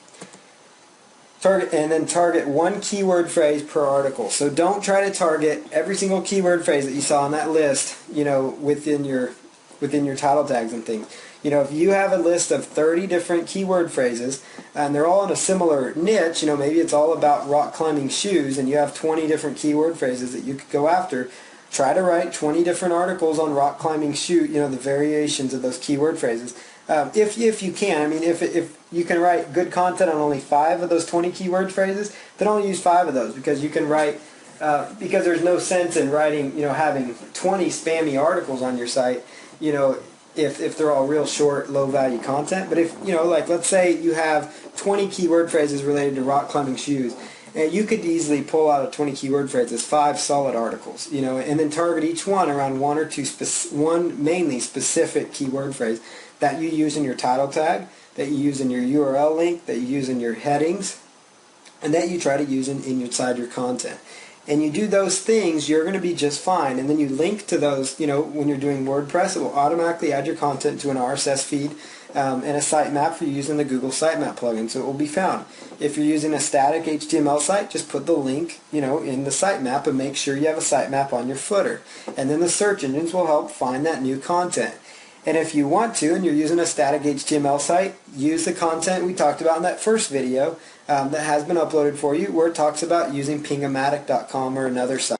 Speaker 2: Target 1 keyword phrase per article. So don't try to target every single keyword phrase that you saw on that list, within your title tags and things. If you have a list of 30 different keyword phrases and they're all in a similar niche, maybe it's all about rock climbing shoes, and you have 20 different keyword phrases that you could go after. Try to write 20 different articles on rock climbing shoe, the variations of those keyword phrases. If you can, if you can write good content on only 5 of those 20 keyword phrases, then only use 5 of those, because you can write, because there's no sense in writing, having 20 spammy articles on your site, if they're all real short, low value content. But if, let's say you have 20 keyword phrases related to rock climbing shoes, and you could easily pull out of 20 keyword phrases 5 solid articles, and then target each one around 1 or 2, one mainly specific keyword phrase that you use in your title tag, that you use in your URL link, that you use in your headings, and that you try to use inside your content. And you do those things, you're going to be just fine. And then you link to those, when you're doing WordPress, it will automatically add your content to an RSS feed and a sitemap for using the Google Sitemap plugin, so it will be found. If you're using a static HTML site, just put the link, in the sitemap, and make sure you have a sitemap on your footer. And then the search engines will help find that new content. And if you want to, and you're using a static HTML site, use the content we talked about in that first video that has been uploaded for you, where it talks about using Pingamatic.com or another site.